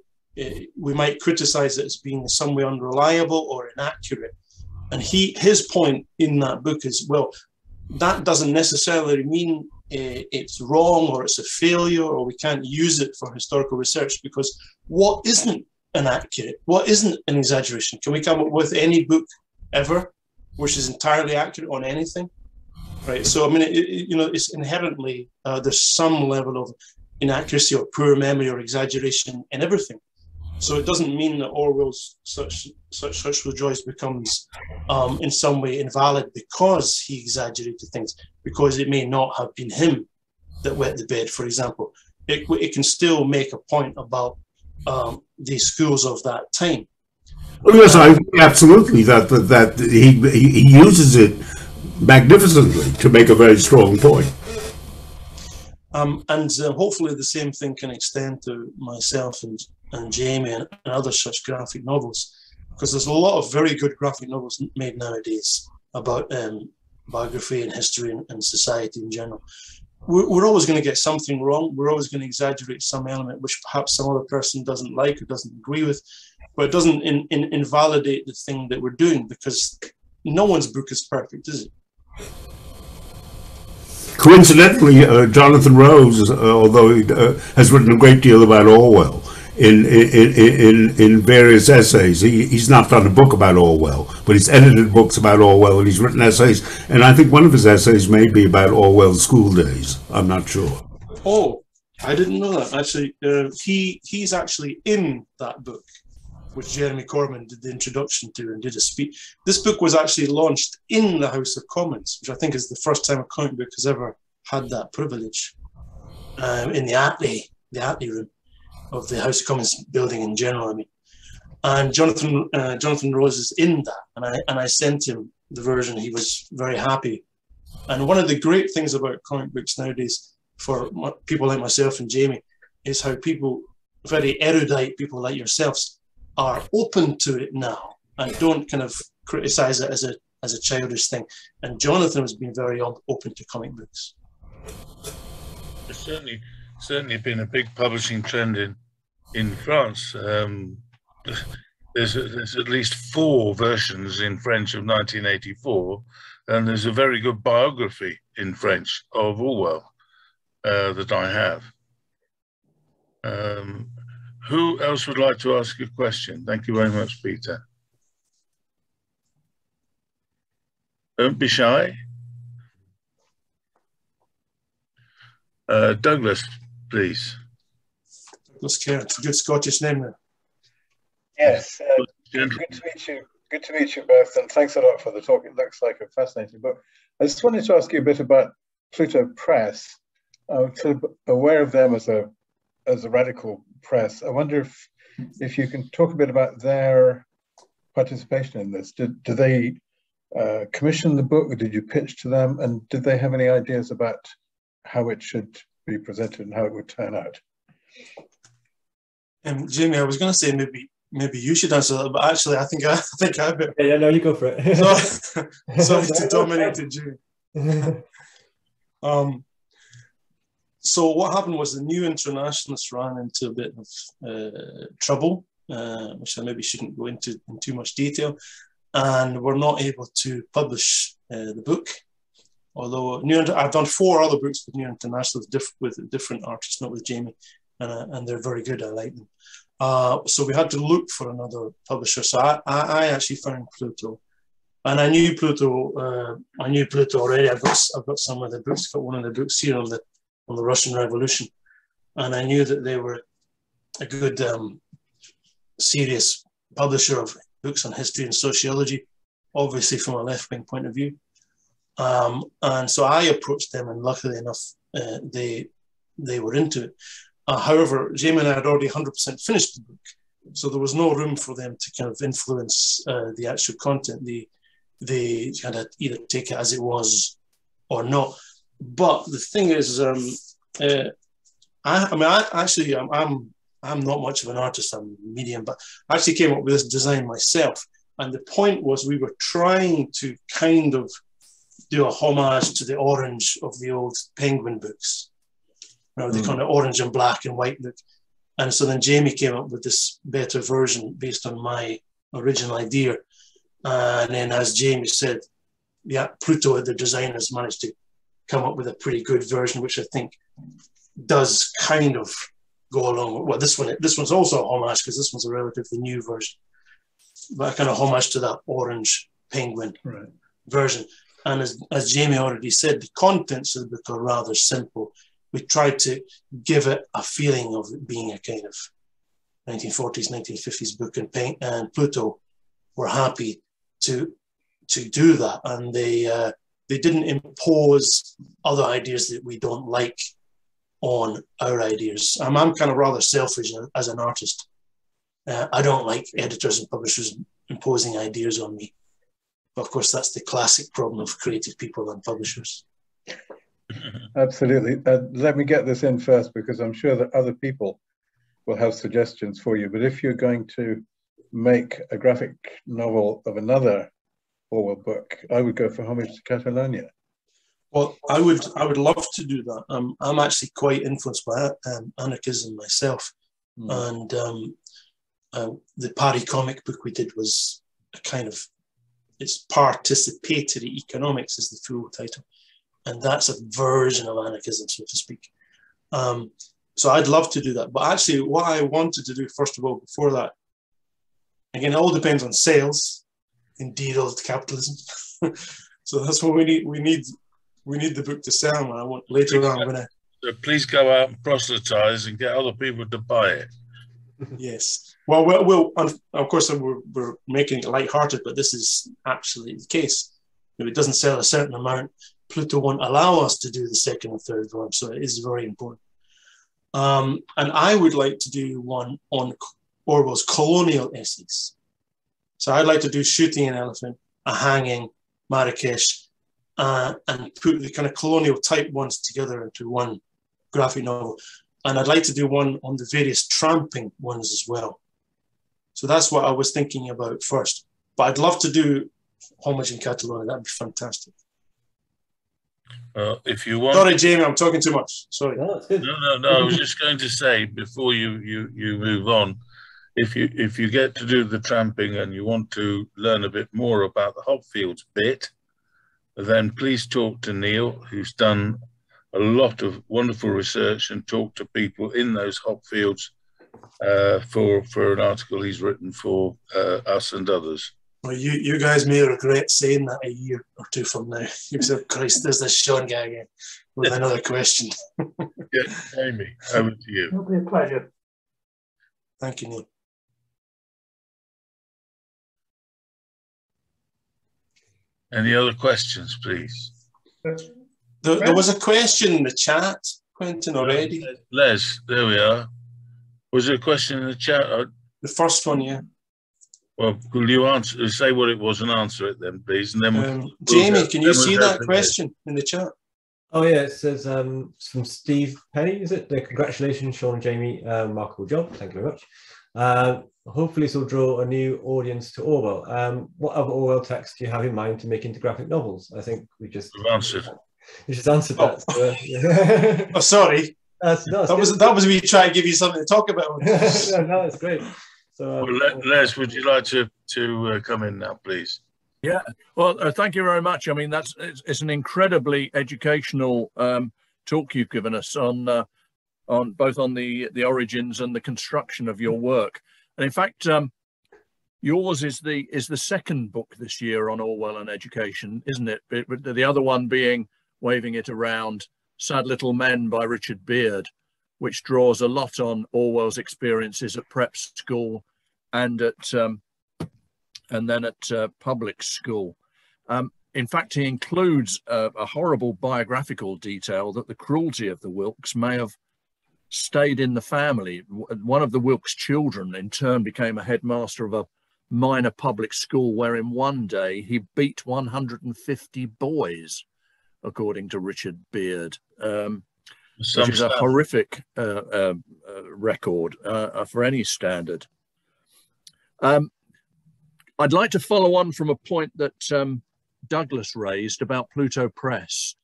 we might criticize it as being in some way unreliable or inaccurate. And his point in that book is, well, that doesn't necessarily mean it's wrong or it's a failure or we can't use it for historical research, because what isn't inaccurate, what isn't an exaggeration? Can we come up with any book ever which is entirely accurate on anything? Right. So, I mean, it's inherently, there's some level of inaccuracy or poor memory or exaggeration in everything. So it doesn't mean that Orwell's such rejoice becomes in some way invalid because he exaggerated things, because it may not have been him that wet the bed, for example. It can still make a point about the schools of that time. Well, yes, I absolutely that he uses it magnificently to make a very strong point. And hopefully the same thing can extend to myself and Jamie and other such graphic novels, because there's a lot of very good graphic novels made nowadays about biography and history and society in general. We're always going to get something wrong. We're always going to exaggerate some element which perhaps some other person doesn't like or doesn't agree with, but it doesn't invalidate the thing that we're doing, because no one's book is perfect, is it? Coincidentally, Jonathan Rose, although he has written a great deal about Orwell in various essays, he's not done a book about Orwell, but he's edited books about Orwell and he's written essays. And I think one of his essays may be about Orwell's school days. I'm not sure. Oh, I didn't know that. Actually, he's actually in that book, which Jeremy Corbyn did the introduction to and did a speech. This book was actually launched in the House of Commons, which I think is the first time a comic book has ever had that privilege, in the Attlee room of the House of Commons building in general, I mean. And Jonathan Rose is in that, and I sent him the version. He was very happy. And one of the great things about comic books nowadays for people like myself and Jamie is how people, very erudite people like yourselves, are open to it now and don't kind of criticize it as a childish thing. And Jonathan has been very open to comic books. It's certainly been a big publishing trend in France. There's at least 4 versions in French of 1984, and there's a very good biography in French of Orwell that I have. Who else would like to ask a question? Thank you very much, Peter. Don't be shy. Douglas, please. Douglas Kerr, it's a good Scottish name there. Yes, good to meet you. Good to meet you both, and thanks a lot for the talk. It looks like a fascinating book. I just wanted to ask you a bit about Pluto Press. I'm sort of aware of them as a radical press. I wonder if you can talk a bit about their participation in this. Do they commission the book? Did you pitch to them? And did they have any ideas about how it should be presented and how it would turn out? Jamie, I was going to say maybe you should answer that, but actually I think I better. Yeah, no, you go for it. Sorry to dominate it, Jamie. So what happened was the New Internationalists ran into a bit of trouble, which I maybe shouldn't go into in too much detail, and were not able to publish the book. Although I've done 4 other books with New Internationalists with different artists, not with Jamie, and they're very good. I like them. So we had to look for another publisher. So I actually found Pluto, and I knew Pluto. I knew Pluto already. I've got some of the books. Got one of the books here on the Russian Revolution, and I knew that they were a good, serious publisher of books on history and sociology, obviously from a left-wing point of view. And so I approached them, and luckily enough, they were into it. However, Jamie and I had already 100% finished the book, so there was no room for them to kind of influence the actual content. They kind of either take it as it was or not. But the thing is, I'm not much of an artist. I'm medium, but I actually came up with this design myself. And the point was, we were trying to kind of do a homage to the orange of the old Penguin books, the kind of orange and black and white look. And so then Jamie came up with this better version based on my original idea. And then, as Jamie said, Pluto, the designers, managed to come up with a pretty good version, which I think does kind of go along. Well, this one's also a homage because this one's a relatively new version, but a kind of homage to that orange penguin version. And as Jamie already said, the contents of the book are rather simple. We tried to give it a feeling of it being a kind of 1940s, 1950s book, and Pluto were happy to do that, and they didn't impose other ideas that we don't like on our ideas. I'm kind of rather selfish as an artist. I don't like editors and publishers imposing ideas on me. But of course, that's the classic problem of creative people and publishers. Absolutely. Let me get this in first, because I'm sure that other people will have suggestions for you. But if you're going to make a graphic novel of another Orwell book, I would go for Homage to Catalonia. Well, I would love to do that. I'm actually quite influenced by anarchism myself, and the Parry comic book we did was a kind of, it's participatory economics is the full title, and that's a version of anarchism, so to speak. So I'd love to do that, but actually, what I wanted to do first of all before that, again, it all depends on sales. Indeed, old capitalism. So that's what we need. We need the book to sell, and I want later on. I'm gonna. So please go out and proselytize and get other people to buy it. Yes. Well, of course, we're making it light-hearted, but this is actually the case. If it doesn't sell a certain amount, Pluto won't allow us to do the second and third volume, so it is very important. And I would like to do one on Orwell's colonial essays. So I'd like to do Shooting an Elephant, A Hanging, Marrakesh, and put the kind of colonial type ones together into one graphic novel. And I'd like to do one on the various tramping ones as well. So that's what I was thinking about first. But I'd love to do Homage in Catalonia. That'd be fantastic. If you want... Sorry, Jamie, I'm talking too much. Sorry. No, that's good. No. I was just going to say, before you move on, if you get to do the tramping and you want to learn a bit more about the Hopfields bit, then please talk to Neil, who's done a lot of wonderful research and talked to people in those hop fields for an article he's written for us and others. Well, you guys may regret saying that a year or two from now. You say, Christ, there's this Sean guy again with another question. Yeah, Jamie, over to you. It'll be a pleasure. Thank you, Neil. Any other questions, please? There was a question in the chat, Quentin, already. Les, there we are. Was there a question in the chat? The first one, yeah. Well, will you answer? Say what it was and answer it then, please. And then Jamie, can you see that question in the chat? Oh yeah, it says from Steve Penny, is it? Congratulations, Sean and Jamie, remarkable job. Thank you very much. Hopefully this will draw a new audience to Orwell. What other Orwell text do you have in mind to make into graphic novels? I think we just answered. You just answered that. So, oh, sorry. That was me trying to give you something to talk about. No, it's great. So, well, Les, would you like to come in now, please? Yeah. Well, thank you very much. I mean, it's an incredibly educational talk you've given us on both on the origins and the construction of your work. And in fact, yours is the second book this year on Orwell and education, isn't it? The other one being Waving It Around, Sad Little Men by Richard Beard, which draws a lot on Orwell's experiences at prep school and then at public school. In fact, he includes a horrible biographical detail that the cruelty of the Wilkes may have stayed in the family. One of the Wilkes children in turn became a headmaster of a minor public school where in one day he beat 150 boys, according to Richard Beard, which is a horrific record for any standard. I'd like to follow on from a point that Douglas raised about Pluto Press.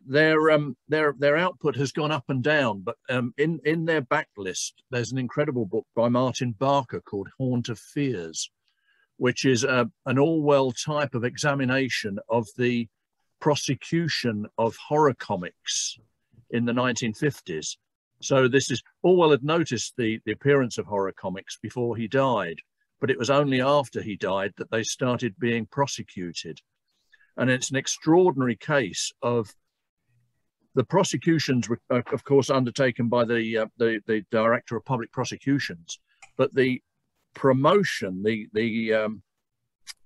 Their output has gone up and down, but in their backlist, there's an incredible book by Martin Barker called Haunt of Fears, which is an Orwell type of examination of the prosecution of horror comics in the 1950s. So this is, Orwell had noticed the appearance of horror comics before he died, but it was only after he died that they started being prosecuted. And it's an extraordinary case of the prosecutions, of course, undertaken by the Director of Public Prosecutions, but the promotion, the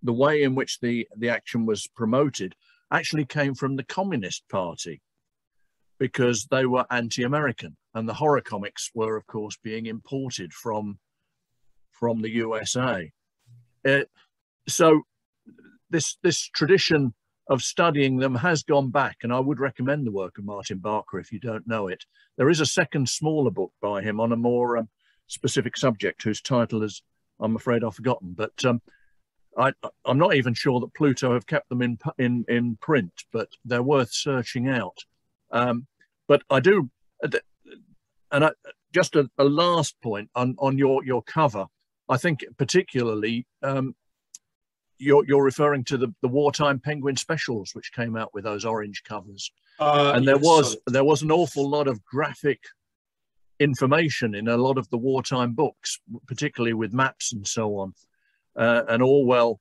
way in which the action was promoted actually came from the Communist Party, because they were anti-American, and the horror comics were, of course, being imported from the USA. So this tradition of studying them has gone back, and I would recommend the work of Martin Barker if you don't know it. There is a second smaller book by him on a more specific subject whose title is, I'm afraid, I've forgotten, but I'm not even sure that Pluto have kept them in print, but they're worth searching out. But I do, and just a last point on your cover. I think particularly you're referring to the Wartime Penguin specials, which came out with those orange covers, and there was an awful lot of graphic information in a lot of the wartime books, particularly with maps and so on. And Orwell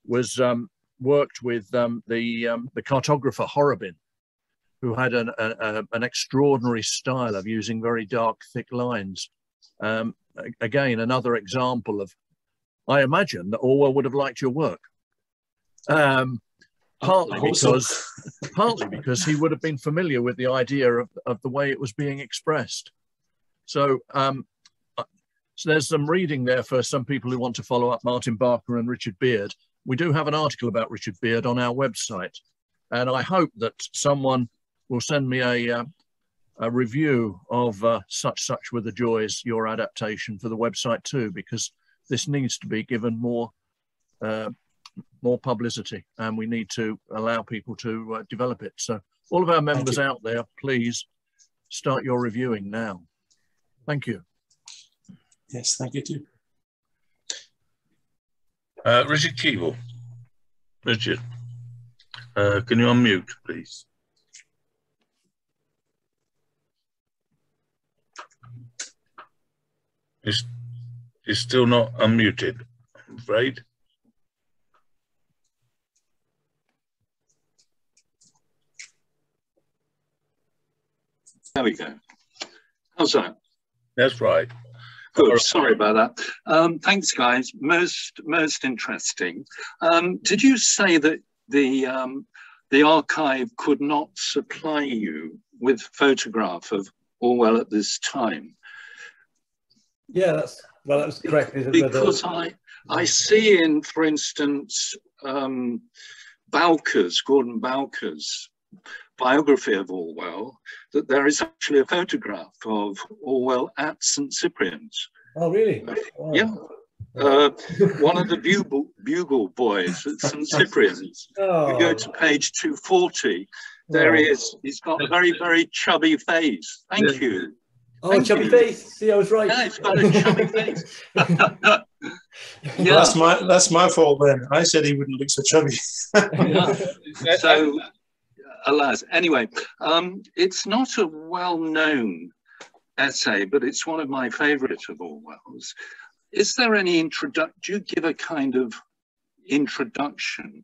was worked with the cartographer Horrobin, who had an extraordinary style of using very dark, thick lines. Again, another example of, I imagine that Orwell would have liked your work. Partly because he would have been familiar with the idea of the way it was being expressed. So, so there's some reading there for some people who want to follow up Martin Barker and Richard Beard. We do have an article about Richard Beard on our website, and I hope that someone will send me a review of Such Were the Joys, your adaptation, for the website too, because this needs to be given more publicity, and we need to allow people to develop it. So all of our members out there, please start your reviewing now. Thank you. Yes, thank you too. Richard Keeble. Richard. Can you unmute, please? It's still not unmuted, I'm afraid. There we go. How's that? That's right. Good. Sorry about that. Thanks, guys. Most interesting. Did you say that the archive could not supply you with photograph of Orwell at this time? Yeah, that's correct. Because I see in, for instance, Bowker's, Gordon Bowker's biography of Orwell, that there is actually a photograph of Orwell at St Cyprian's. Oh, really? Wow. Yeah. One of the bugle boys at St Cyprian's. Oh. You go to page 240. There he is. He's got a very, very chubby face. Thank you. Oh, Thank chubby you. face. See, I was right. Yeah, he's got a chubby face. Yeah. That's my fault then. I said he wouldn't look so chubby. Yeah. So, alas. Anyway, it's not a well-known essay, but it's one of my favourite of Orwell's. Is there any do you give a kind of introduction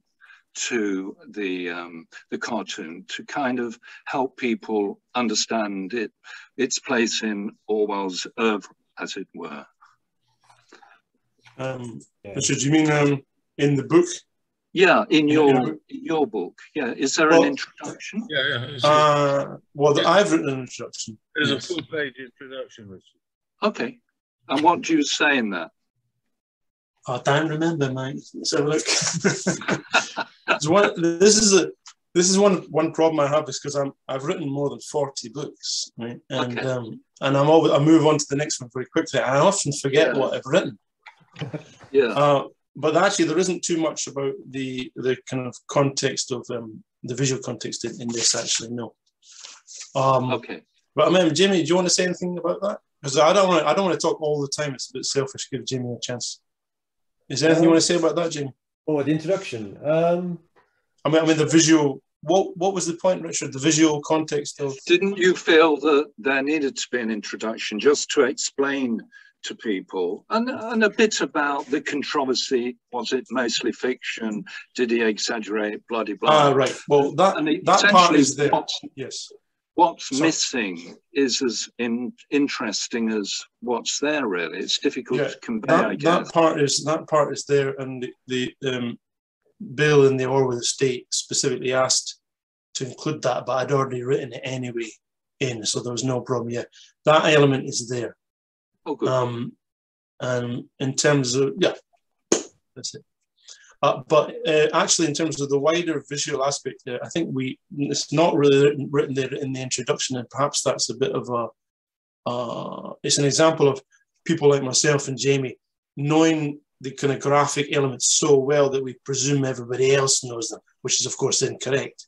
to the cartoon to kind of help people understand its place in Orwell's oeuvre, as it were? Richard, you mean in the book? Yeah, in your book. Yeah, is there an introduction? Yeah. Well, I've written an introduction. There's a full-page introduction, Richard. Okay. And what do you say in that? I don't remember, mate. Let's have a look. This is one problem I have, is because I've written more than 40 books, right? And I move on to the next one very quickly. I often forget what I've written. Yeah. But actually, there isn't too much about the kind of context of the visual context in this. Actually, no. Okay. But I mean, Jamie, do you want to say anything about that? Because I don't want to talk all the time. It's a bit selfish. Give Jamie a chance. Is there anything you want to say about that, Jamie? Oh, the introduction. I mean, the visual. What was the point, Richard? The visual context of. Didn't you feel that there needed to be an introduction just to explain to people and a bit about the controversy? Was it mostly fiction? Did he exaggerate? Bloody blah. Right. Well, that part is there. Yes. What's missing is as interesting as what's there. Really, it's difficult to convey. I guess that part is there, and the bill in the Orwell estate specifically asked to include that, but I'd already written it anyway so there was no problem. Yeah, that element is there. Oh, good. And in terms of that's it. But actually, in terms of the wider visual aspect there, I think it's not really written there in the introduction, and perhaps that's a bit of it's an example of people like myself and Jamie knowing the kind of graphic elements so well that we presume everybody else knows them, which is of course incorrect.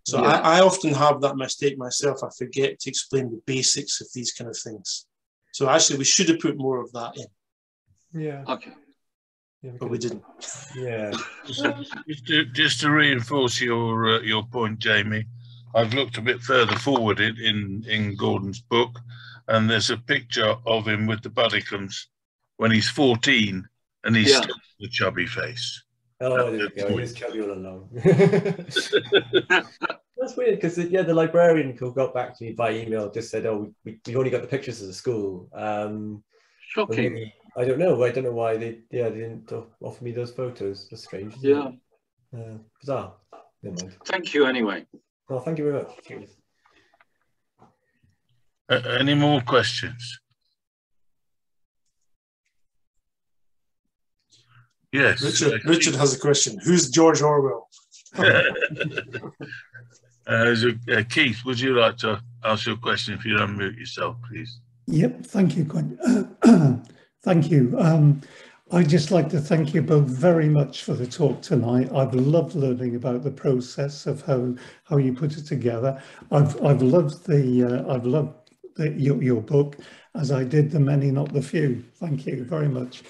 So I often have that mistake myself. I forget to explain the basics of these kind of things. So actually, we should have put more of that in. Yeah. Okay. Yeah, but we didn't. Yeah. just to reinforce your point, Jamie, I've looked a bit further forward in Gordon's book, and there's a picture of him with the Buddicom's when he's 14, and he's still the chubby face. Oh, there you go. He's chubby all along. That's weird, because the librarian who got back to me by email just said, "Oh, we only got the pictures of the school." Shocking. Maybe, I don't know why they didn't offer me those photos. That's strange. Yeah. Bizarre. Never mind. Thank you anyway. Well, thank you very much. Cheers. Any more questions? Yes. Richard has a question. Who's George Orwell? Keith, would you like to ask your question if you unmute yourself, please? Yep, thank you, Quentin. Thank you. I'd just like to thank you both very much for the talk tonight. I've loved learning about the process of how you put it together. I've loved your book, as I did the many, not the few. Thank you very much.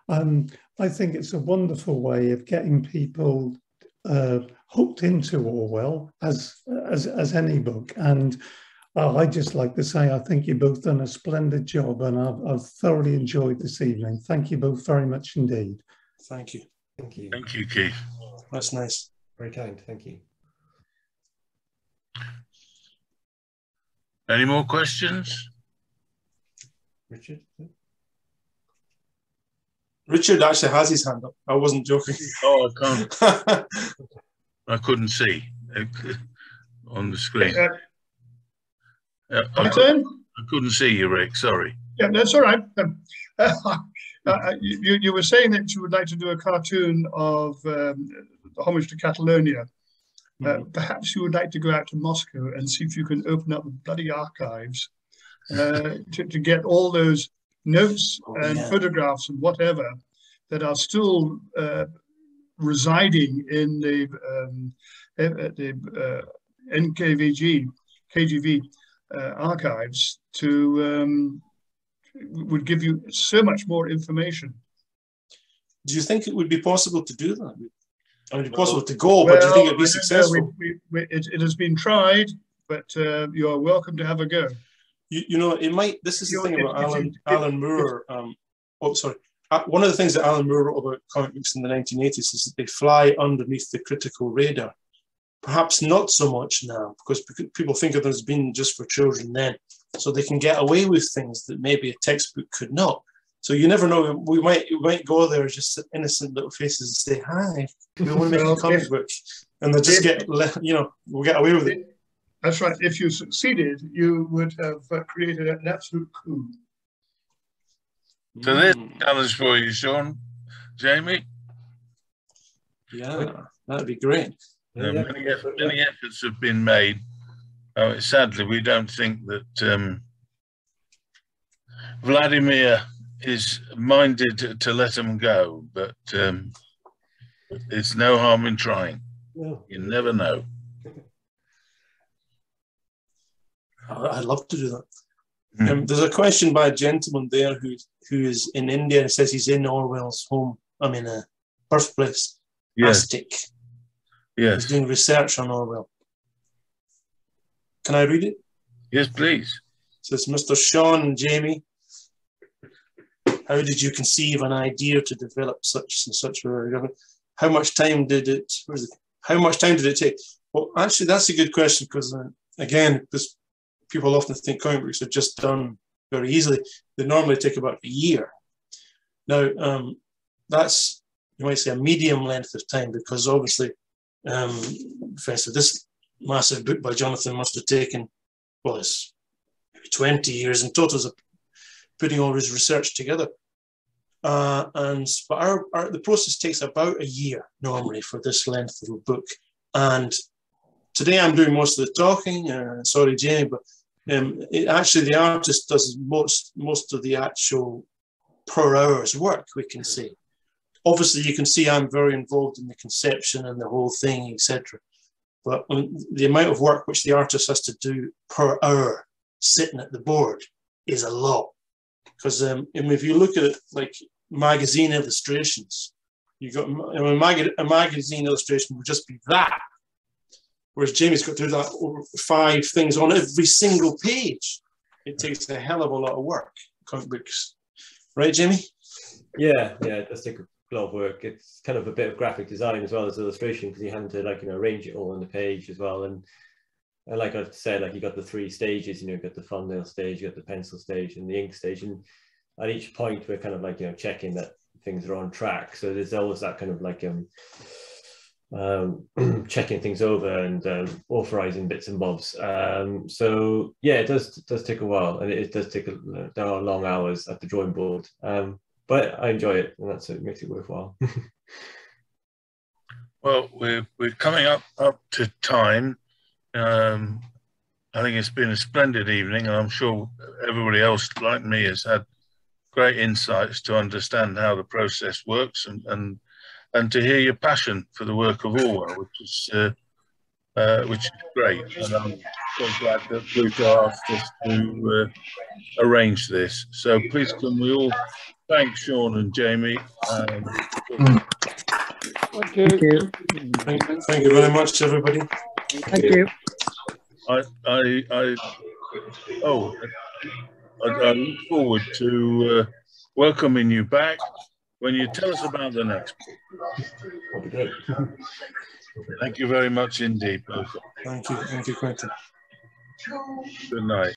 I think it's a wonderful way of getting people hooked into Orwell as any book. And I'd just like to say I think you've both done a splendid job, and I've thoroughly enjoyed this evening. Thank you both very much indeed. Thank you. Thank you. Thank you, Keith. That's nice. Very kind. Thank you. Any more questions? Richard? Richard actually has his hand up. I wasn't joking. Oh, I can't. I couldn't see on the screen. I couldn't see you, Rick. Sorry. Yeah, that's all right. You were saying that you would like to do a cartoon of homage to Catalonia. Perhaps you would like to go out to Moscow and see if you can open up the bloody archives to get all those notes and photographs and whatever that are still residing in the KGB archives would give you so much more information. Do you think it would be possible to do that? I mean, it's possible to go, but do you think it'd be successful? It has been tried, but you are welcome to have a go. You know, it might. This is the thing about Alan Moore. One of the things that Alan Moore wrote about comic books in the 1980s is that they fly underneath the critical radar. Perhaps not so much now, because people think of them as being just for children then, so they can get away with things that maybe a textbook could not. So you never know. We might go there as just innocent little faces and say, "Hi, we want to make a comic book," and they'll just we'll get away with it. That's right. If you succeeded, you would have created an absolute coup. So there's a challenge for you, Sean. Jamie? Yeah, that'd be great. Many efforts have been made. Sadly, we don't think that Vladimir is minded to let them go, but it's no harm in trying. No. You never know. I'd love to do that. There's a question by a gentleman there who is in India and says he's in Orwell's home. I mean, birthplace. Yes. Aztec. Yes. He's doing research on Orwell. Can I read it? Yes, please. It says, Mr. Sean and Jamie, how did you conceive an idea to develop such and such? How much time did it? How much time did it take? Well, actually, that's a good question because, again, because people often think comic books are just done very easily. They normally take about a year. Now, that's, you might say, a medium length of time because obviously, for instance, this massive book by Jonathan must have taken, well, it's maybe 20 years in total of putting all his research together. But the process takes about a year normally for this length of a book. And today I'm doing most of the talking. Sorry, Jamie, but actually the artist does most of the actual per hour's work, we can say. Obviously, you can see I'm very involved in the conception and the whole thing, etc. But the amount of work which the artist has to do per hour sitting at the board is a lot. Because if you look at it like magazine illustrations, you got a magazine illustration would just be that. Whereas Jamie's got to do that over 5 things on every single page. It takes a hell of a lot of work, comic books. Right, Jamie? Yeah, it does take a lot of work. It's kind of a bit of graphic design as well as illustration because you have to arrange it all on the page as well. And like I said, you got the 3 stages, you got the thumbnail stage, you got the pencil stage and the ink stage. And at each point we're kind of checking that things are on track. So there's always that kind of checking things over and authorizing bits and bobs. So yeah, it does take a while, and it does take there are long hours at the drawing board, but I enjoy it, and that's what makes it worthwhile. Well, we're coming up to time. I think it's been a splendid evening, and I'm sure everybody else like me has had great insights to understand how the process works and to hear your passion for the work of Orwell, which is great. And I'm so glad that Pluto asked us to arrange this. So please can we all thank Sean and Jamie. Thank you. Thank you very much, everybody. Thank you. I look forward to welcoming you back when you tell us about the next book. Thank you very much indeed, both. Thank you, Quentin. Good night.